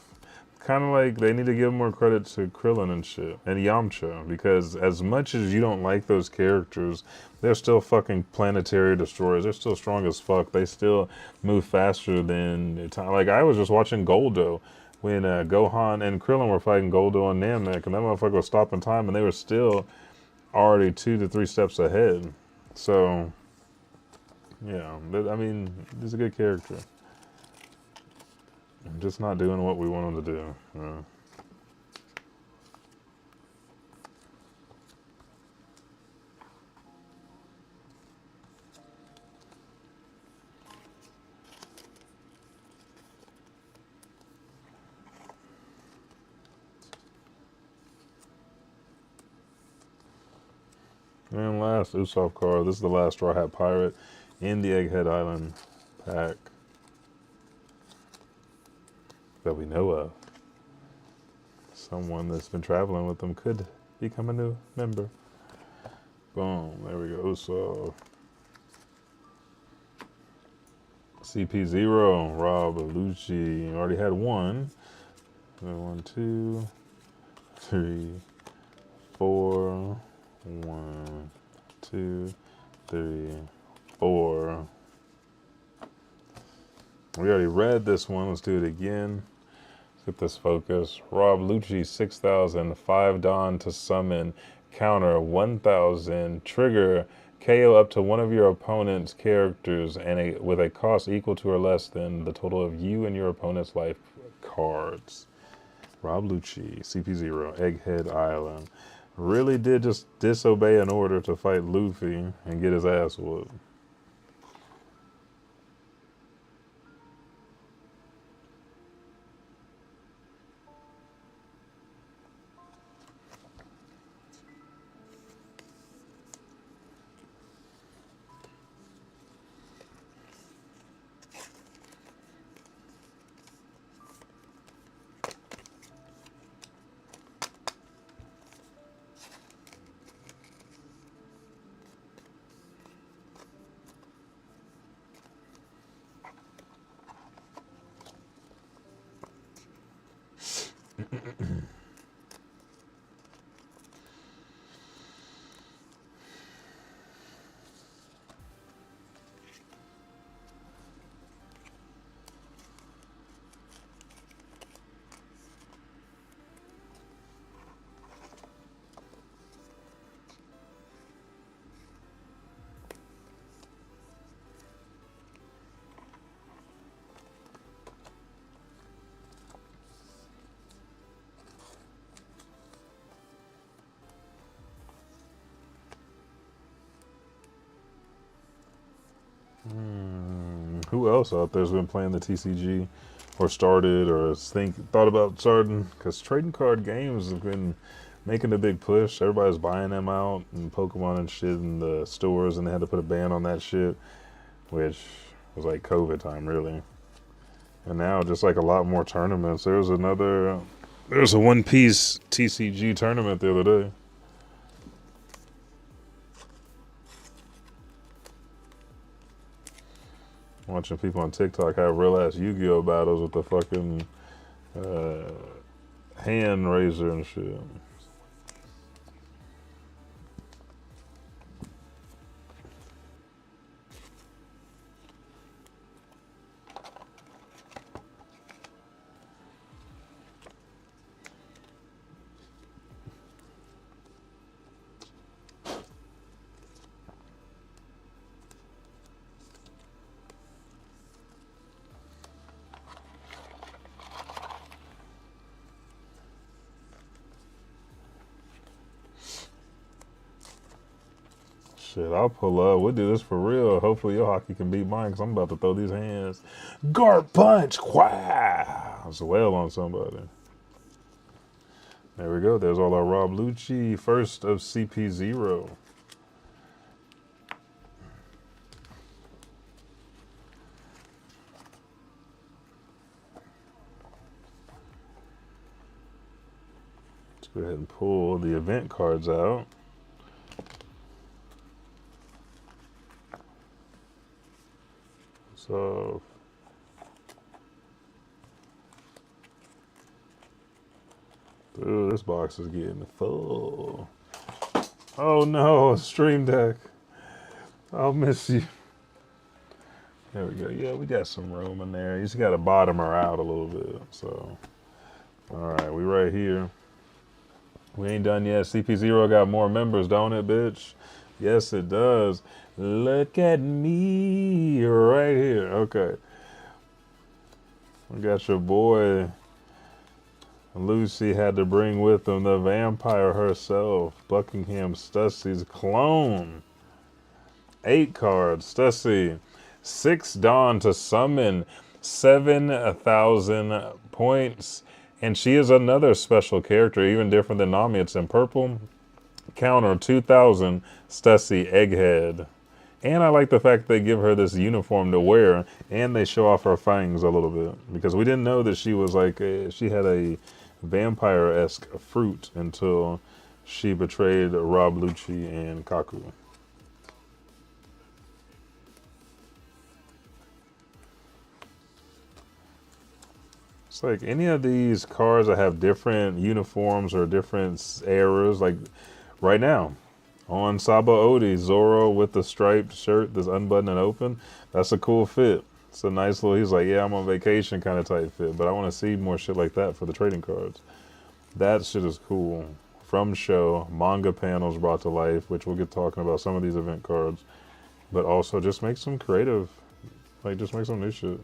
[SPEAKER 1] Kind of like they need to give more credit to Krillin and shit, and Yamcha, because as much as you don't like those characters, they're still fucking planetary destroyers. They're still strong as fuck. They still move faster than, like, I was just watching Goldo when Gohan and Krillin were fighting Goldo and Namek, and that motherfucker was stopping time, and they were still already 2 to 3 steps ahead. So, yeah, I mean, he's a good character. Just not doing what we want him to do. And last Usopp card. This is the last Straw Hat Pirate in the Egghead Island pack that we know of. Someone that's been traveling with them could become a new member. Boom. There we go. Usopp. CP0. Rob Lucci. Already had one. 1, 2, 3, 4. 1, 2, 3, 4. We already read this one. Let's do it again. Let's get this focus. Rob Lucci, 6,000. 5 Dawn to summon. Counter 1,000. Trigger. KO up to one of your opponent's characters and with a cost equal to or less than the total of you and your opponent's life cards. Rob Lucci, CP0, Egghead Island. Really did just disobey an order to fight Luffy and get his ass whooped. Who else out there's been playing the TCG or started or thought about starting? Because trading card games have been making a big push. Everybody's buying them out and Pokemon and shit in the stores, and they had to put a ban on that shit, which was like COVID time, really. And now just like a lot more tournaments. There's a One Piece TCG tournament the other day. Watching people on TikTok have real ass Yu-Gi-Oh battles with the fucking hand raiser and shit. Shit, I'll pull up. We'll do this for real. Hopefully your hockey can beat mine because I'm about to throw these hands. Guard punch. Wow. It's a whale on somebody. There we go. There's all our Rob Lucci. First of CP0. Let's go ahead and pull the event cards out. So, ooh, this box is getting full. Oh no, Stream Deck. I'll miss you. There we go. Yeah, we got some room in there. You just got to bottom her out a little bit. So, all right, we right here. We ain't done yet. CP0 got more members, don't it, bitch? Yes, it does. Look at me right here. Okay. We got your boy. Lucy had to bring with him the vampire herself, Buckingham Stussie's clone. 8 cards, Stussy. 6 Dawn to summon, 7,000 points. And she is another special character, even different than Nami. It's in purple. Counter 2,000, Stussy Egghead. And I like the fact they give her this uniform to wear, and they show off her fangs a little bit. Because we didn't know that she was she had a vampire-esque fruit until she betrayed Rob Lucci and Kaku. It's like any of these cards that have different uniforms or different eras, like right now, on Saba Odi, Zoro with the striped shirt that's unbuttoned and open, that's a cool fit. It's a nice little, he's like, yeah, I'm on vacation kind of type fit, but I want to see more shit like that for the trading cards. That shit is cool. From show, manga panels brought to life, which we'll get talking about some of these event cards, but also just make some creative, like just make some new shit.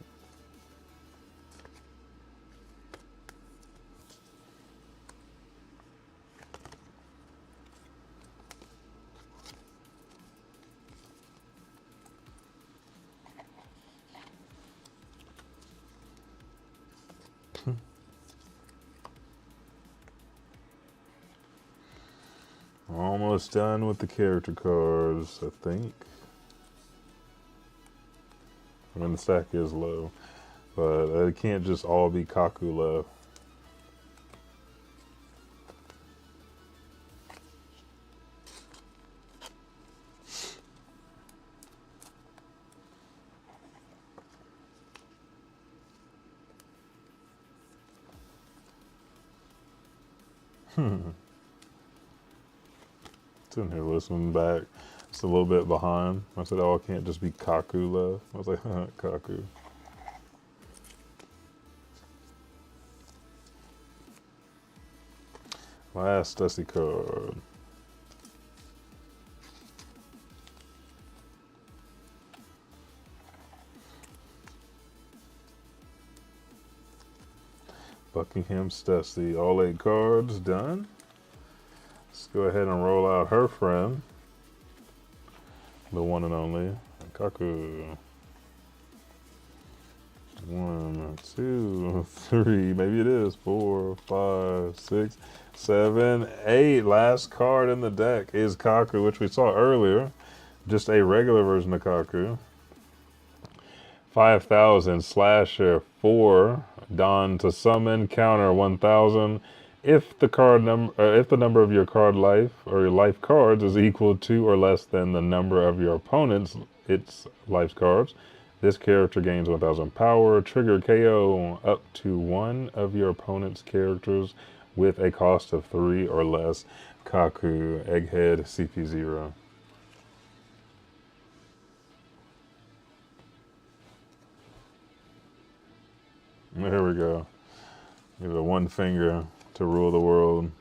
[SPEAKER 1] Almost done with the character cards, I think. I mean, the stack is low, but it can't just all be Kaku low. Sitting here listening back. It's a little bit behind. I said, oh, it can't just be Kaku love. I was like, Kaku. Last Dusty card. Buckingham Stussy. All 8 cards done. Let's go ahead and roll out her friend. The one and only Kaku. 1, 2, 3, maybe it is 4, 5, 6, 7, 8. Last card in the deck is Kaku, which we saw earlier. Just a regular version of Kaku. 5,000 slasher 4. Dawn to summon, counter 1,000. If the number of your card life or your life cards is equal to or less than the number of your opponent's life cards, this character gains 1,000 power. Trigger KO up to one of your opponent's characters with a cost of 3 or less. Kaku, Egghead, CP0. There we go. Give it a one finger to rule the world.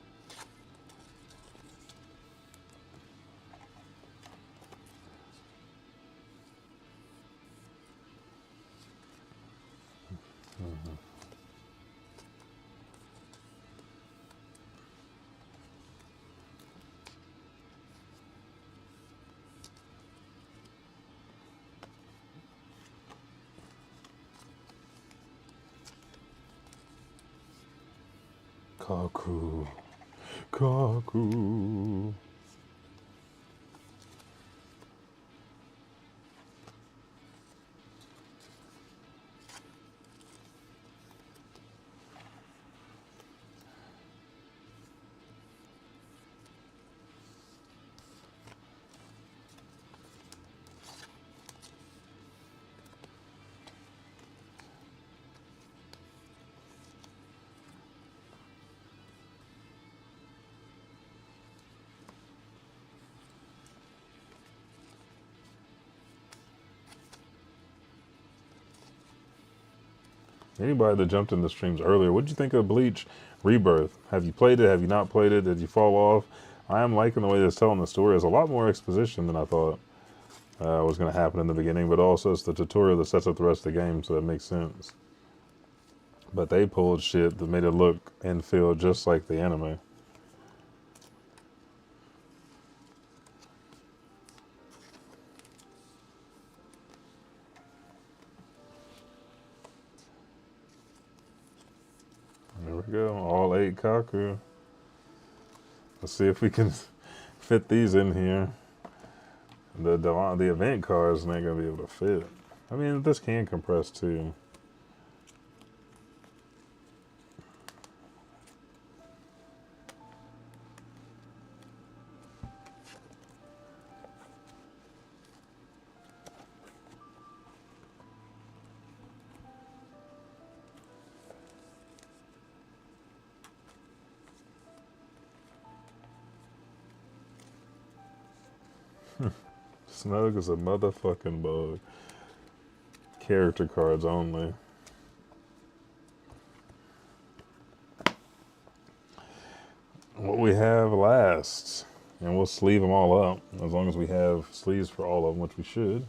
[SPEAKER 1] Kaku. Kaku. Anybody that jumped in the streams earlier, what did you think of Bleach Rebirth? Have you played it? Have you not played it? Did you fall off? I am liking the way it's telling the story. It's a lot more exposition than I thought was going to happen in the beginning, but also it's the tutorial that sets up the rest of the game, so that makes sense. But they pulled shit that made it look and feel just like the anime. There we go, all 8 Kaku. Let's see if we can fit these in here. The event cards ain't gonna be able to fit. I mean, this can compress too. Snug is a motherfucking bug. Character cards only. What we have lasts. And we'll sleeve them all up. As long as we have sleeves for all of them, which we should.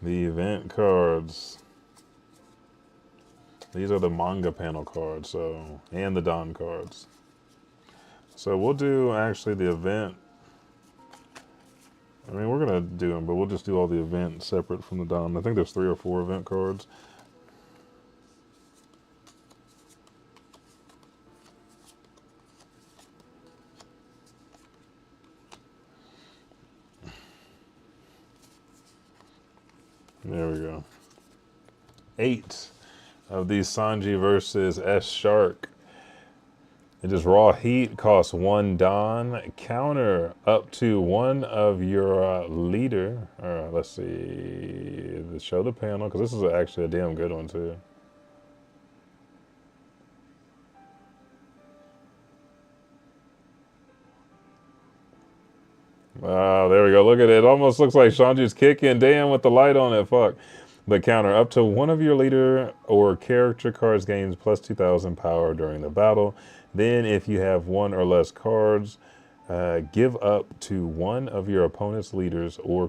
[SPEAKER 1] The event cards. These are the manga panel cards, so, and the Don cards. So we'll do actually the event. I mean, we're going to do them, but we'll just do all the events separate from the Don. I think there's 3 or 4 event cards. There we go. 8 of these Sanji versus S Shark. It just raw heat costs 1 Don. Counter up to one of your leader. Let's see. Show the panel, because this is actually a damn good one too. Wow, there we go. Look at it. It almost looks like Sanji's kicking. Damn, with the light on it. Fuck. The counter up to one of your leader or character cards gains plus 2,000 power during the battle. Then, if you have 1 or less cards, give up to one of your opponent's leaders or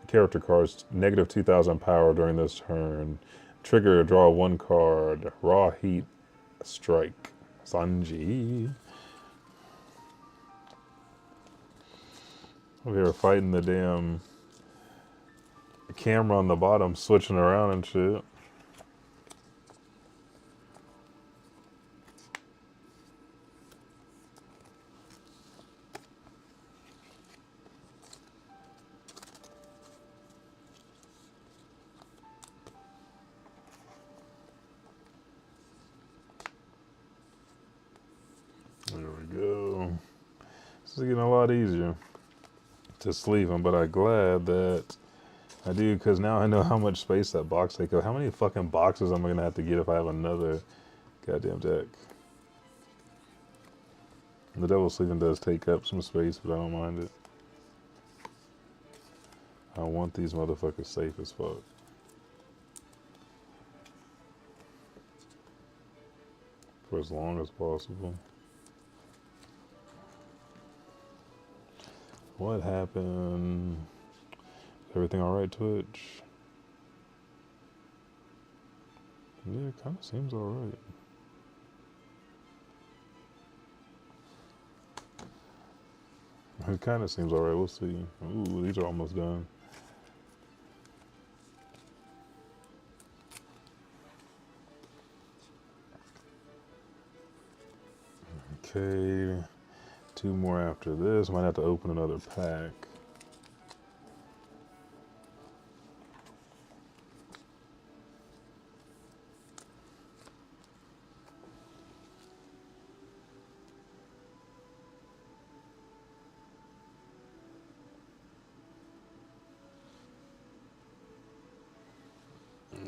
[SPEAKER 1] character cards negative 2,000 power during this turn. Trigger, draw 1 card. Raw heat strike. Sanji. Over here fighting the damn camera on the bottom, switching around and shit. There we go. This is getting a lot easier to sleeve them, but I'm glad that I do, because now I know how much space that box takes up. How many fucking boxes am I going to have to get if I have another goddamn deck? The double sleeving does take up some space, but I don't mind it. I want these motherfuckers safe as fuck. For as long as possible. What happened? Everything alright, Twitch? Yeah, it kind of seems alright. It kind of seems alright. We'll see. Ooh, these are almost done. Okay, 2 more after this. Might have to open another pack.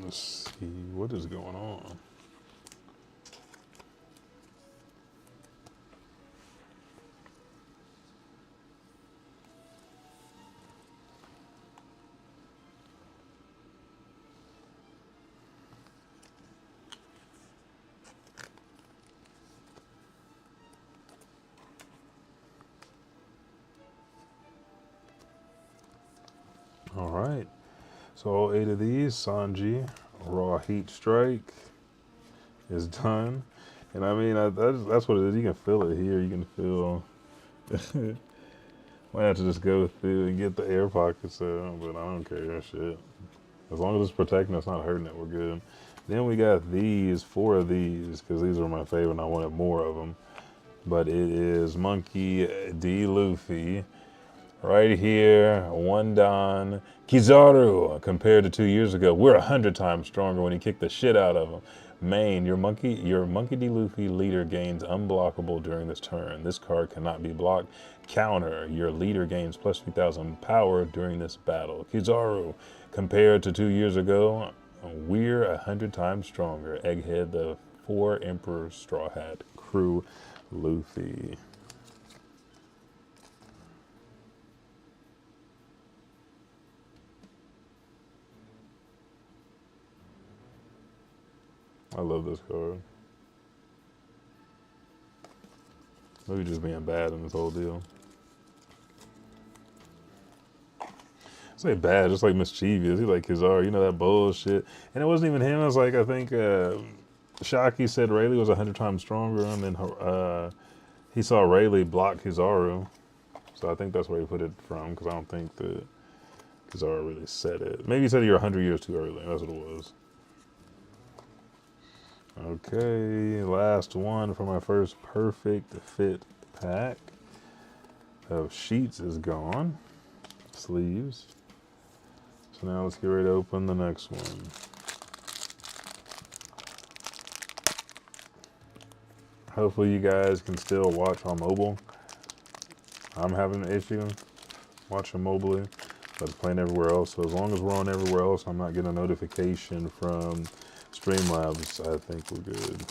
[SPEAKER 1] Let's see what is going on. All right. So all 8 of these, Sanji, Raw Heat Strike is done. And I mean, that's what it is. You can feel it here. You can feel. Might have to just go through and get the air pockets out, but I don't care. Shit. As long as it's protecting us, not hurting it, we're good. Then we got these, 4 of these, because these are my favorite and I wanted more of them. But it is Monkey D. Luffy. Right here, one Don Kizaru compared to 2 years ago. We're 100 times stronger when he kicked the shit out of him. Main, your Monkey D. Luffy leader gains unblockable during this turn. This card cannot be blocked. Counter, your leader gains plus 3,000 power during this battle. Kizaru, compared to 2 years ago, we're 100 times stronger. Egghead, the 4 Emperor Straw Hat Crew Luffy. I love this card. Maybe just being bad in this whole deal. I say bad, just like mischievous. He like Kizaru, you know that bullshit. And it wasn't even him. It was like, I think Shaki said Rayleigh was 100 times stronger, and then he saw Rayleigh block Kizaru. So I think that's where he put it from, because I don't think that Kizaru really said it. Maybe he said you're 100 years too early. That's what it was. Okay, last one for my first perfect fit pack of sheets is gone. Sleeves. So now let's get ready to open the next one. Hopefully you guys can still watch on mobile. I'm having an issue watching mobily, but it's playing everywhere else. So as long as we're on everywhere else, I'm not getting a notification from Streamlabs, I think we're good.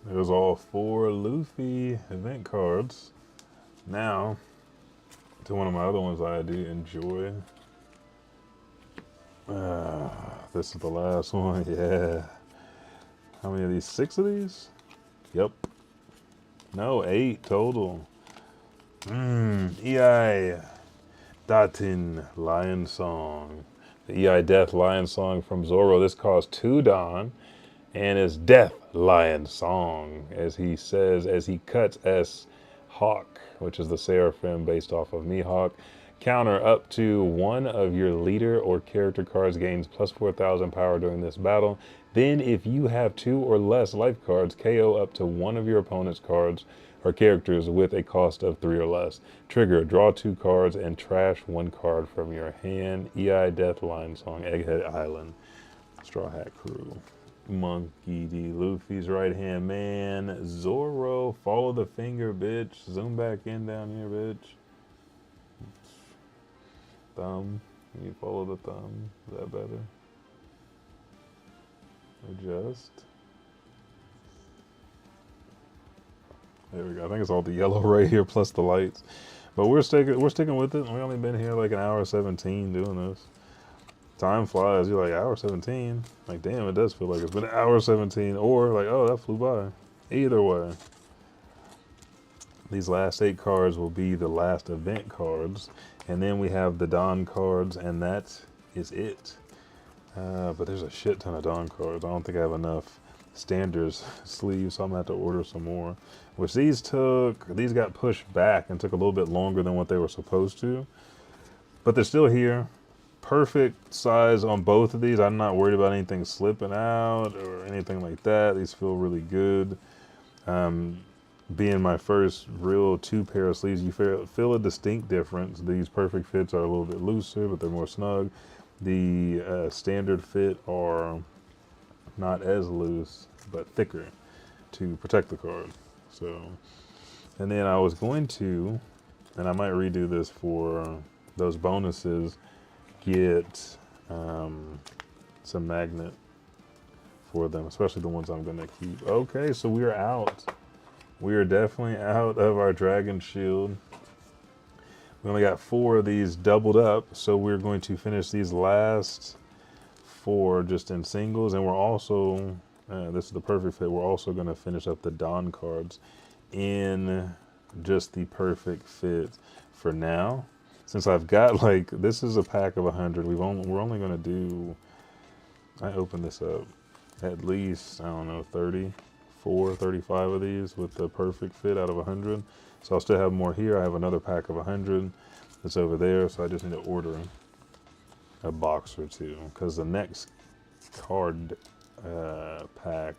[SPEAKER 1] There's all 4 Luffy event cards. Now, to one of my other ones I do enjoy. This is the last one, yeah. How many of these? 6 of these? Yep. No, 8 total. EI Datin Lion Song. The EI Death Lion Song from Zoro. This costs 2 Don. And it's Death Lion Song, as he says, as he cuts S Hawk, which is the Seraphim based off of Mihawk. Counter up to 1 of your leader or character cards gains plus 4,000 power during this battle. Then if you have 2 or less life cards, KO up to 1 of your opponent's cards or characters with a cost of 3 or less. Trigger, draw 2 cards and trash 1 card from your hand. EI Death Lion Song, Egghead Island, Straw Hat Crew. Monkey D. Luffy's right hand man. Zoro, follow the finger, bitch. Zoom back in down here, bitch. Thumb. You follow the thumb. Is that better? Adjust. There we go. I think it's all the yellow right here plus the lights. But we're sticking with it. We only been here like an hour 17 doing this. Time flies. You're like, hour 17. Like, damn, it does feel like it's been an hour 17. Or like, oh, that flew by. Either way. These last 8 cards will be the last event cards. And then we have the Dawn cards, and that is it. But there's a shit ton of Dawn cards. I don't think I have enough standards sleeves, so I'm gonna have to order some more. Which these got pushed back and took a little bit longer than what they were supposed to. But they're still here. Perfect size on both of these. I'm not worried about anything slipping out or anything like that. These feel really good. Being my first real 2 pair of sleeves, you feel a distinct difference. These perfect fits are a little bit looser, but they're more snug. The standard fit are not as loose, but thicker to protect the card. So, and then I was going to, and I might redo this for those bonuses, get some magnet for them, especially the ones I'm going to keep. Okay, so we are out. We are definitely out of our Dragon Shield. We only got 4 of these doubled up, so we're going to finish these last 4 just in singles, and we're also, this is the perfect fit, we're also going to finish up the Dawn cards in just the perfect fit for now. Since I've got, like, this is a pack of 100, we're only going to do, I opened this up, at least, I don't know, 35 of these with the perfect fit out of 100. So I'll still have more here. I have another pack of 100 that's over there, so I just need to order a box or 2, because the next card pack,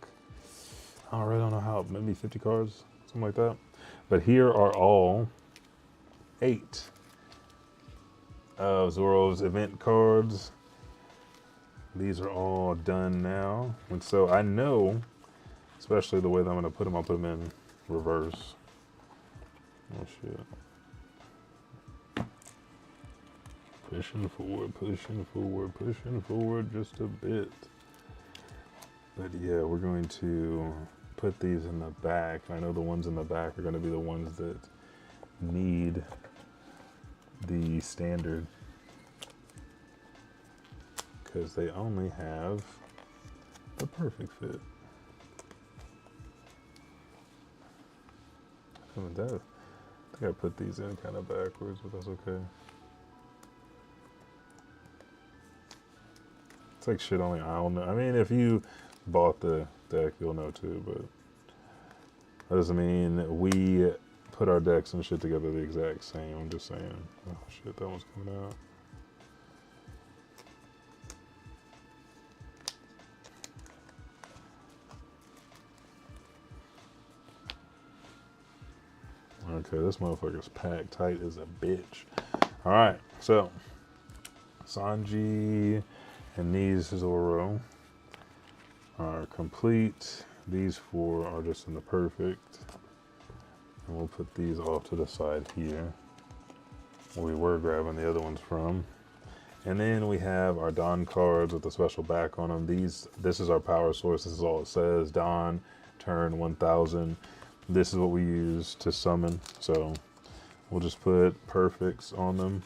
[SPEAKER 1] I really don't know how, maybe 50 cards, something like that. But here are all 8 of Zoro's event cards. These are all done now, and so I know, especially the way that I'm going to put them, I'll put them in reverse. Oh shit. Pushing forward, pushing forward, pushing forward just a bit. But yeah, we're going to put these in the back. I know the ones in the back are going to be the ones that need the standard, because they only have the perfect fit. I think I put these in kind of backwards, but that's okay. It's like shit only I'll know. I mean, if you bought the deck, you'll know too, but that doesn't mean we put our decks and shit together the exact same. I'm just saying. Oh shit, that one's coming out. Okay, this motherfucker's packed tight as a bitch. All right, so Sanji and these Zoro are complete. These 4 are just in the perfect. And we'll put these off to the side here, where we were grabbing the other ones from. And then we have our Dawn cards with a special back on them. This is our power source. This is all it says. Dawn, turn 1000. This is what we use to summon. So we'll just put perfects on them.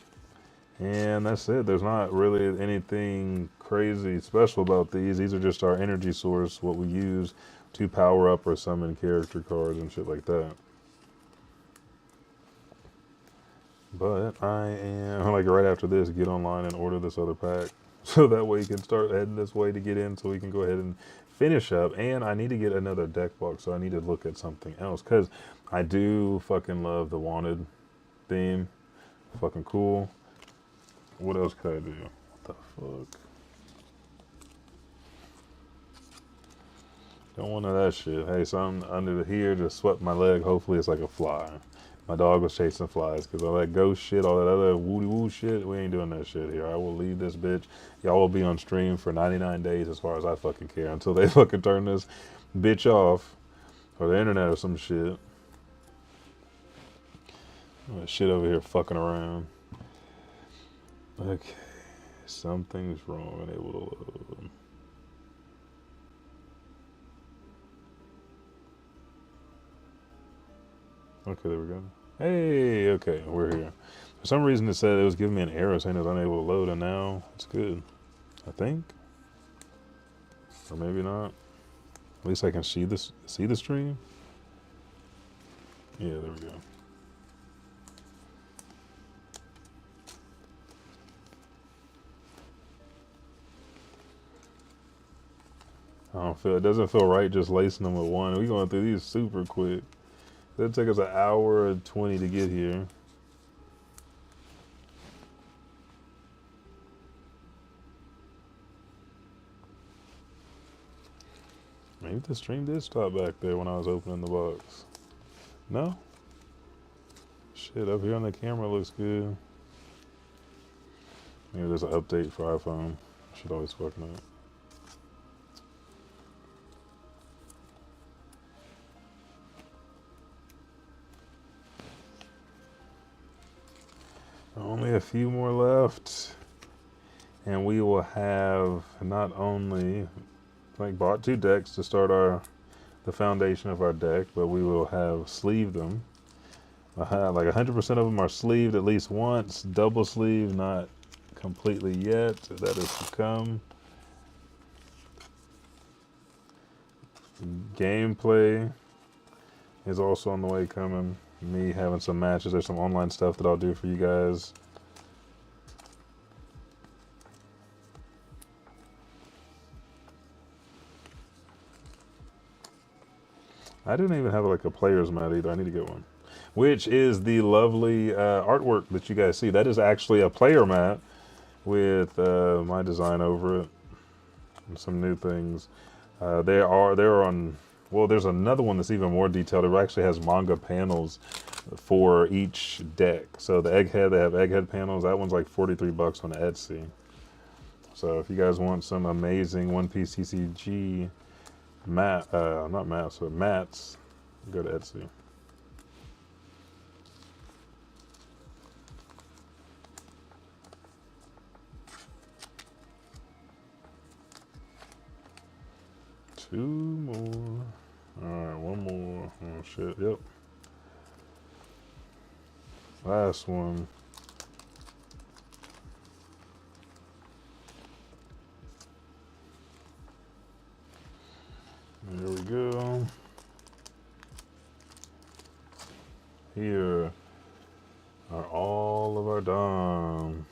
[SPEAKER 1] And that's it. There's not really anything crazy special about these. These are just our energy source, what we use to power up or summon character cards and shit like that. But I am, like, right after this, get online and order this other pack. So that way you can start heading this way to get in, so we can go ahead and finish up. And I need to get another deck box, so I need to look at something else, because I do fucking love the Wanted theme. Fucking cool. What else could I do? What the fuck? Don't want none of that shit. Hey, something under here just swept my leg. Hopefully it's like a fly. My dog was chasing flies, because all that ghost shit, all that other woody woo shit, we ain't doing that shit here. I will leave this bitch. Y'all will be on stream for 99 days as far as I fucking care, until they fucking turn this bitch off, or the internet or some shit. That shit over here fucking around. Okay, something's wrong. Unable to load. Okay, there we go. Hey, okay, we're here. For some reason it said it was giving me an error saying it was unable to load, and now it's good. I think. Or maybe not. At least I can see the stream. Yeah, there we go. I don't feel, it doesn't feel right just lacing them with one. We going through these super quick. It'll take us an hour and 20 to get here. Maybe the stream did stop back there when I was opening the box. No? Shit, up here on the camera looks good. Maybe there's an update for iPhone. Should always fucking up. Only a few more left. And we will have not only like bought 2 decks to start the foundation of our deck, but we will have sleeved them. Like 100% of them are sleeved at least once. Double sleeve, not completely yet. That is to come. Gameplay is also on the way coming. Me having some matches. There's some online stuff that I'll do for you guys. I didn't even have like a player's mat either. I need to get one. Which is the lovely artwork that you guys see. That is actually a player mat with my design over it and some new things. They're on. Well, there's another one that's even more detailed. It actually has manga panels for each deck. So the Egghead, they have Egghead panels. That one's like 43 bucks on Etsy. So if you guys want some amazing One Piece TCG not mats, but mats, go to Etsy. Two more. Alright, one more. Oh shit, yep. Last one. There we go. Here are all of our Dom.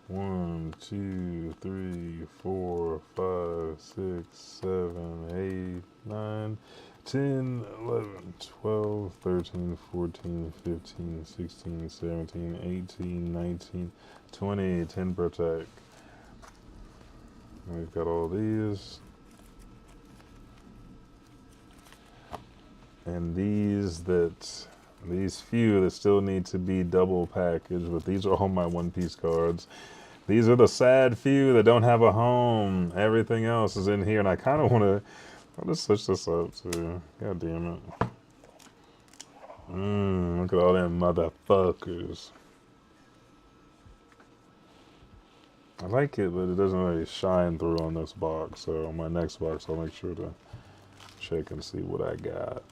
[SPEAKER 1] 1, 2, 3, 4, 5, 6, 7, 8, 9, 10, 11, 12, 13, 14, 15, 16, 17, 18, 19, 20, 10 protect. We've got all these. And these few that still need to be double packaged, but these are all my One Piece cards. These are the sad few that don't have a home. Everything else is in here, and I kind of want to. I'll just switch this up too. God damn it. Look at all them motherfuckers. I like it, but it doesn't really shine through on this box. So on my next box, I'll make sure to check and see what I got.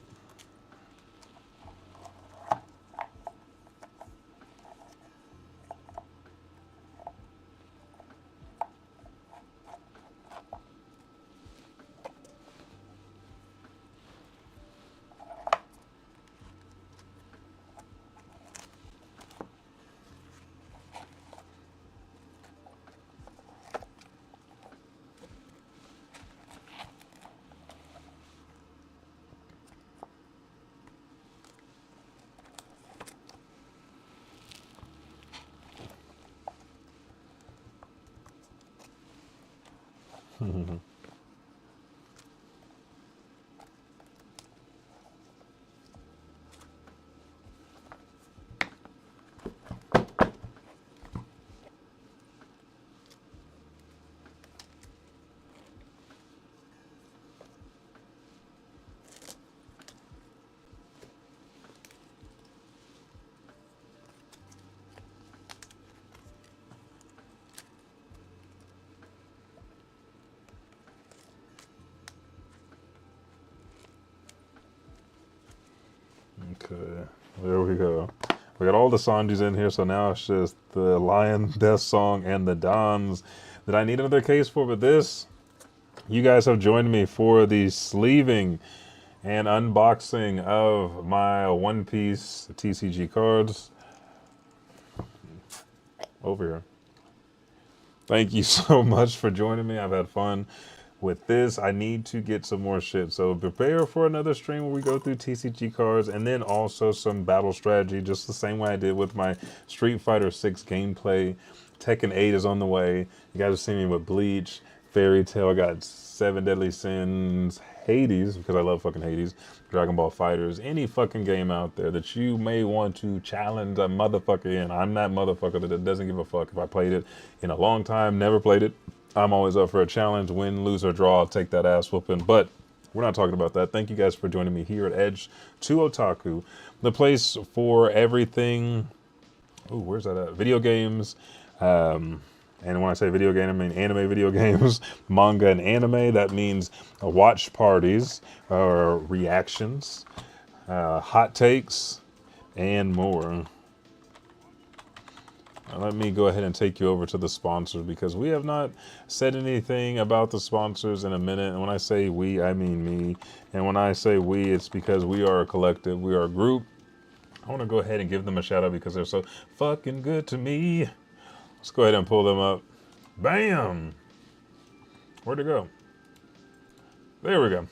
[SPEAKER 1] Okay, there we go. We got all the Sanjis in here, so now it's just the Lion Death Song and the Dons that I need another case for. But this, you guys have joined me for the sleeving and unboxing of my One Piece TCG cards. Over here. Thank you so much for joining me. I've had fun. with this, I need to get some more shit. So prepare for another stream where we go through TCG cards and then also some battle strategy, just the same way I did with my Street Fighter 6 gameplay. Tekken 8 is on the way. You guys have seen me with Bleach, Fairy Tail. I got Seven Deadly Sins, Hades, because I love fucking Hades, Dragon Ball Fighters, any fucking game out there that you may want to challenge a motherfucker in. I'm that motherfucker that doesn't give a fuck if I played it in a long time, never played it. I'm always up for a challenge, win, lose, or draw. I'll take that ass whooping. But we're not talking about that. Thank you guys for joining me here at Edge to Otaku, the place for everything. Ooh, where's that at? Video games. And when I say video game, I mean anime video games, manga and anime. That means watch parties or reactions, hot takes, and more. Let me go ahead and take you over to the sponsors because we have not said anything about the sponsors in a minute. And when I say we, I mean me. And when I say we, it's because we are a collective. We are a group. I want to go ahead and give them a shout out because they're so fucking good to me. Let's go ahead and pull them up. Bam! Where'd it go? There we go.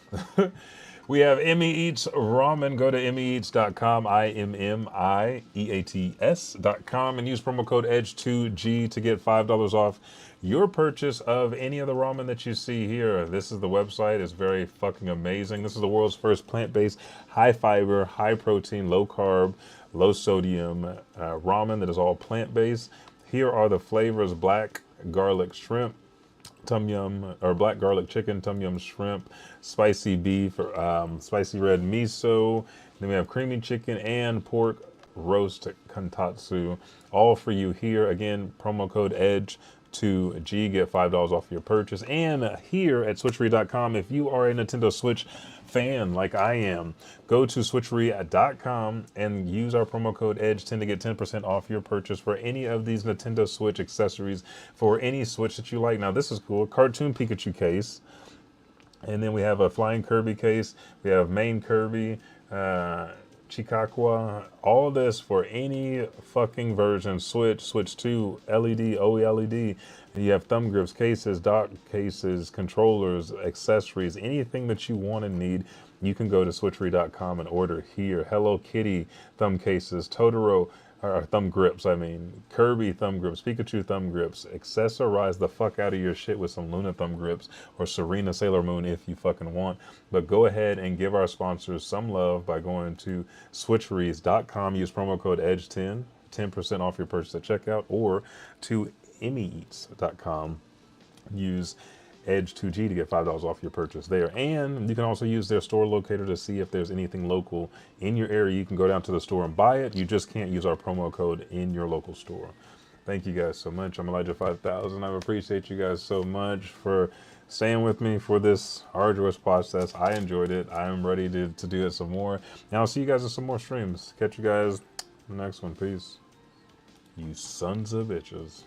[SPEAKER 1] We have Emmy Eats Ramen. Go to emmyeats.com, IMMIEATS.com, and use promo code EDGE2G to get $5 off your purchase of any of the ramen that you see here. This is the website. It's very fucking amazing. This is the world's first plant-based, high fiber, high protein, low carb, low sodium ramen that is all plant-based. Here are the flavors: black garlic shrimp, tom yum, or black garlic chicken, tom yum shrimp, spicy beef, spicy red miso. Then we have creamy chicken and pork roast kantatsu, all for you here. Again, promo code EDGE2G, get $5 off your purchase. And here at switchery.com, if you are a Nintendo Switch fan like I am, go to switchery.com and use our promo code EDGE10 to get 10% off your purchase for any of these Nintendo Switch accessories for any Switch that you like. Now this is cool. Cartoon Pikachu case. And then we have a Flying Kirby case. We have Main Kirby, Chikakwa, all this for any fucking version. Switch, Switch 2, LED, OLED. And you have thumb grips, cases, dock cases, controllers, accessories, anything that you want and need. You can go to switchery.com and order here. Hello Kitty thumb cases, Totoro, or thumb grips, I mean, Kirby thumb grips, Pikachu thumb grips. Accessorize the fuck out of your shit with some Luna thumb grips or Serena Sailor Moon if you fucking want. But go ahead and give our sponsors some love by going to switcheries.com. Use promo code EDGE10, 10% off your purchase at checkout, or to emmyeats.com. Use EDGE2G to get $5 off your purchase there. And you can also use their store locator to see if there's anything local in your area. You can go down to the store and buy it. You just can't use our promo code in your local store. Thank you guys so much. I'm Elijah 5000. I appreciate you guys so much for staying with me for this arduous process. I enjoyed it. I am ready to do it some more. And I'll see you guys in some more streams. Catch you guys in the next one. Peace. You sons of bitches.